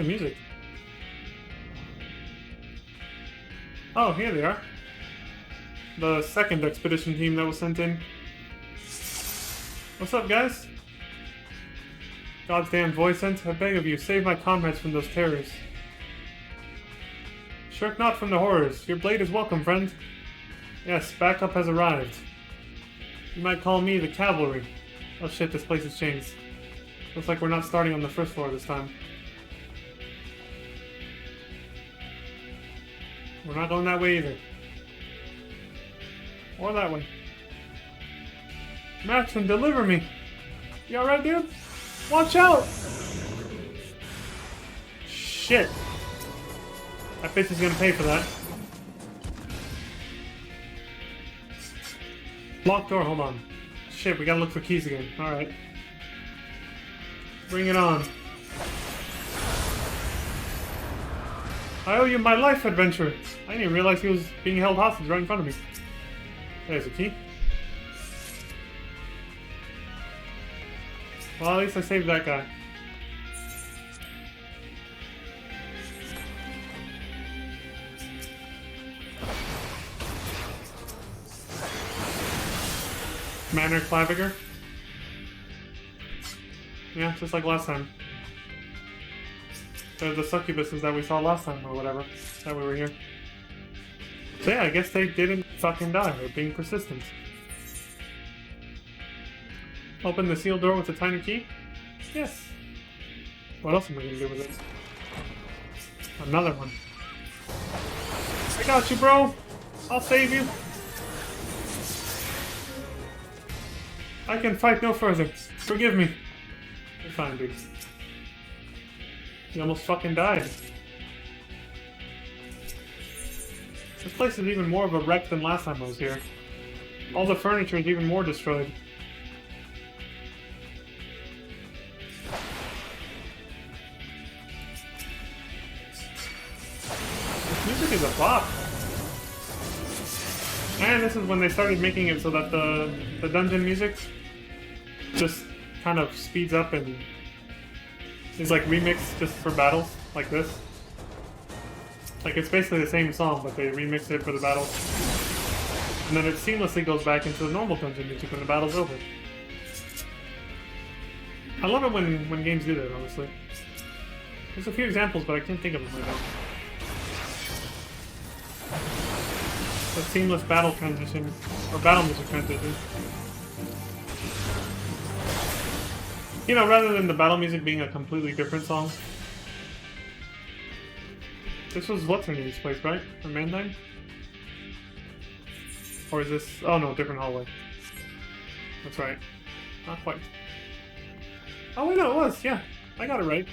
the music. Oh, here they are. The second expedition team that was sent in. What's up, guys? Goddamn Voicent, I beg of you, save my comrades from those terrors. Shirk not from the horrors. Your blade is welcome, friend. Yes, backup has arrived. You might call me the cavalry. Oh shit, this place has changed. Looks like we're not starting on the first floor this time. We're not going that way either. Or that way. Maxim, deliver me! You alright, dude? Watch out! Shit. That bitch is gonna pay for that. Locked door, hold on. Shit, we gotta look for keys again. Alright. Bring it on. I owe you my life, adventurer. I didn't even realize he was being held hostage right in front of me. There's a key. Well, at least I saved that guy. Manor Claviger. Yeah, just like last time. They're the succubuses that we saw last time, or whatever, that we were here. So yeah, I guess they didn't fucking die. They're being persistent. Open the sealed door with a tiny key? Yes. What else am I gonna do with this? Another one. I got you, bro! I'll save you! I can fight no further. Forgive me. You're fine, dude. He almost fucking died. This place is even more of a wreck than last time I was here. All the furniture is even more destroyed. This music is a bop. And this is when they started making it so that the dungeon music just kind of speeds up and is like remixed just for battles, like this. Like it's basically the same song, but they remix it for the battle. And then it seamlessly goes back into the normal dungeon music when the battle's over. I love it when games do that, honestly. There's a few examples, but I can't think of them right now. The seamless battle transition, or battle music transition. You know, rather than the battle music being a completely different song. This was what's her name's place, right? Or Mandine? Or is this... Oh no, different hallway. That's right. Not quite. Oh wait, no, it was, yeah. I got it right.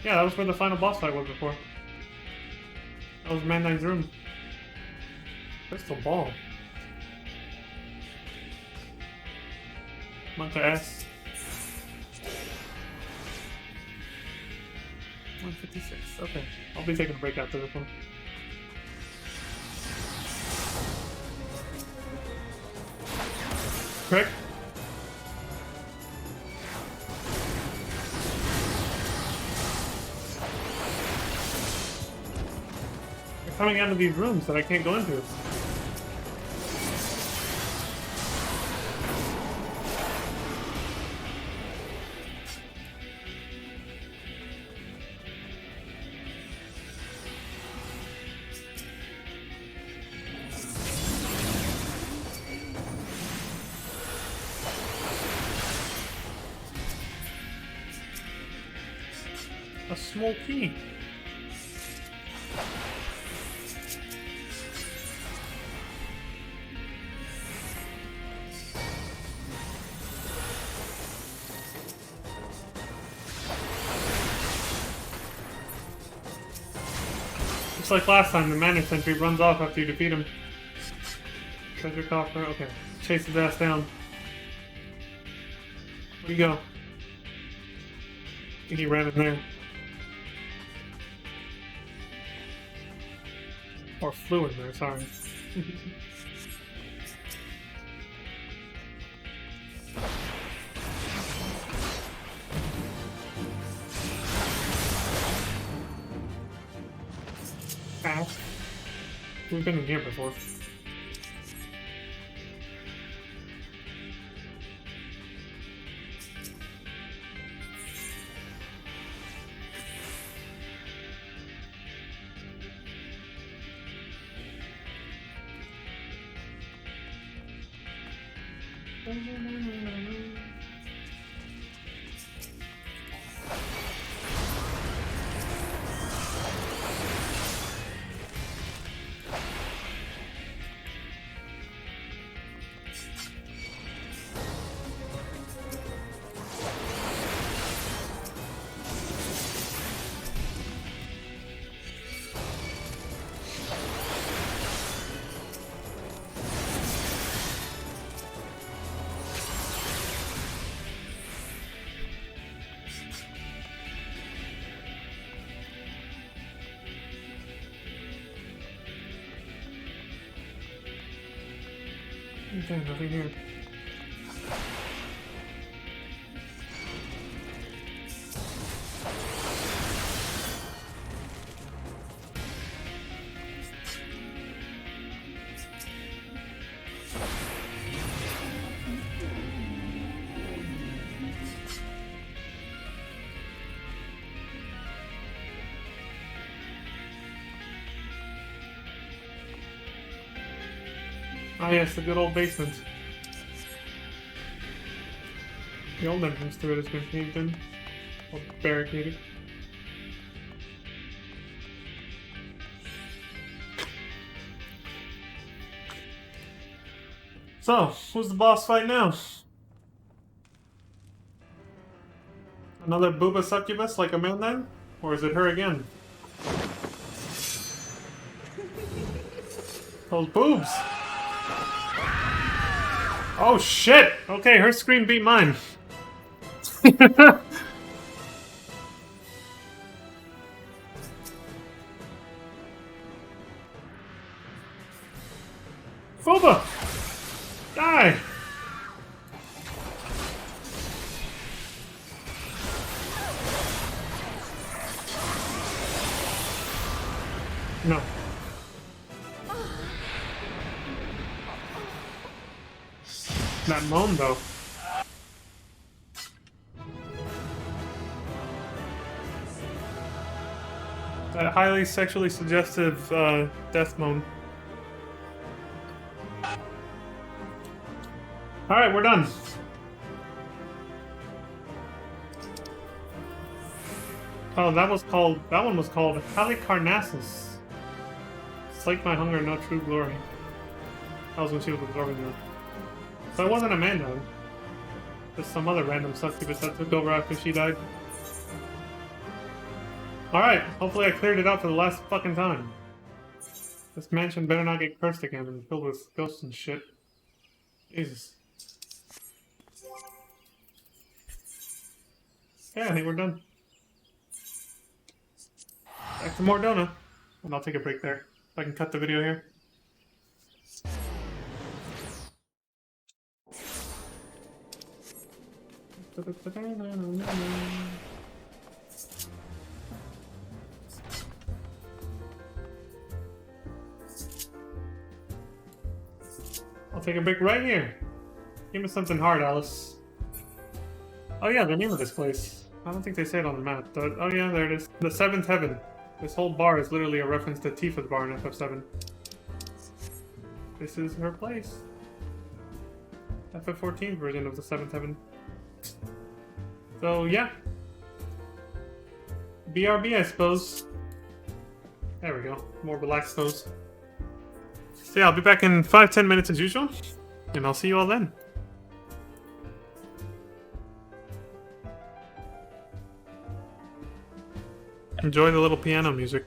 Yeah, that was where the final boss fight was before. That was Mandine's room. Crystal ball. Monka S. 156. Okay. I'll be taking a break after this one. Correct? They're coming out of these rooms that I can't go into. A small key. Just like last time, the mana sentry runs off after you defeat him. Treasure coffer, okay. Chase his ass down. Where'd he go? I think he ran in there. Or flew in there, sorry. Ow. We've been in here before. Okay, nothing here. Ah yes, the good old basement. The old entrance to it has been caved in, or barricaded. So, who's the boss fight now? Another booba succubus like Amanda? Or is it her again? Those boobs! Oh shit! Okay, her scream beat mine. Fuba! Die! No. That moan, though. That highly sexually suggestive death moan. Alright, we're done. Oh, that one was called Halicarnassus. Slake my hunger, no true glory. That was when she was absorbing them. So it wasn't Amanda. Just some other random succubus that took over after she died. Alright, hopefully I cleared it out for the last fucking time. This mansion better not get cursed again and filled with ghosts and shit. Jesus. Yeah, I think we're done. Back to Mordona. And I'll take a break there. If I can cut the video here. I'll take a break right here. Give me something hard, Alice. Oh yeah, the name of this place. I don't think they say it on the map. Oh yeah, there it is. The Seventh Heaven. This whole bar is literally a reference to Tifa's bar in FF7. This is her place. FF14 version of the Seventh Heaven. So yeah. BRB, I suppose. There we go. More relaxed pose. So yeah, I'll be back in 5-10 minutes as usual. And I'll see you all then. Enjoy the little piano music.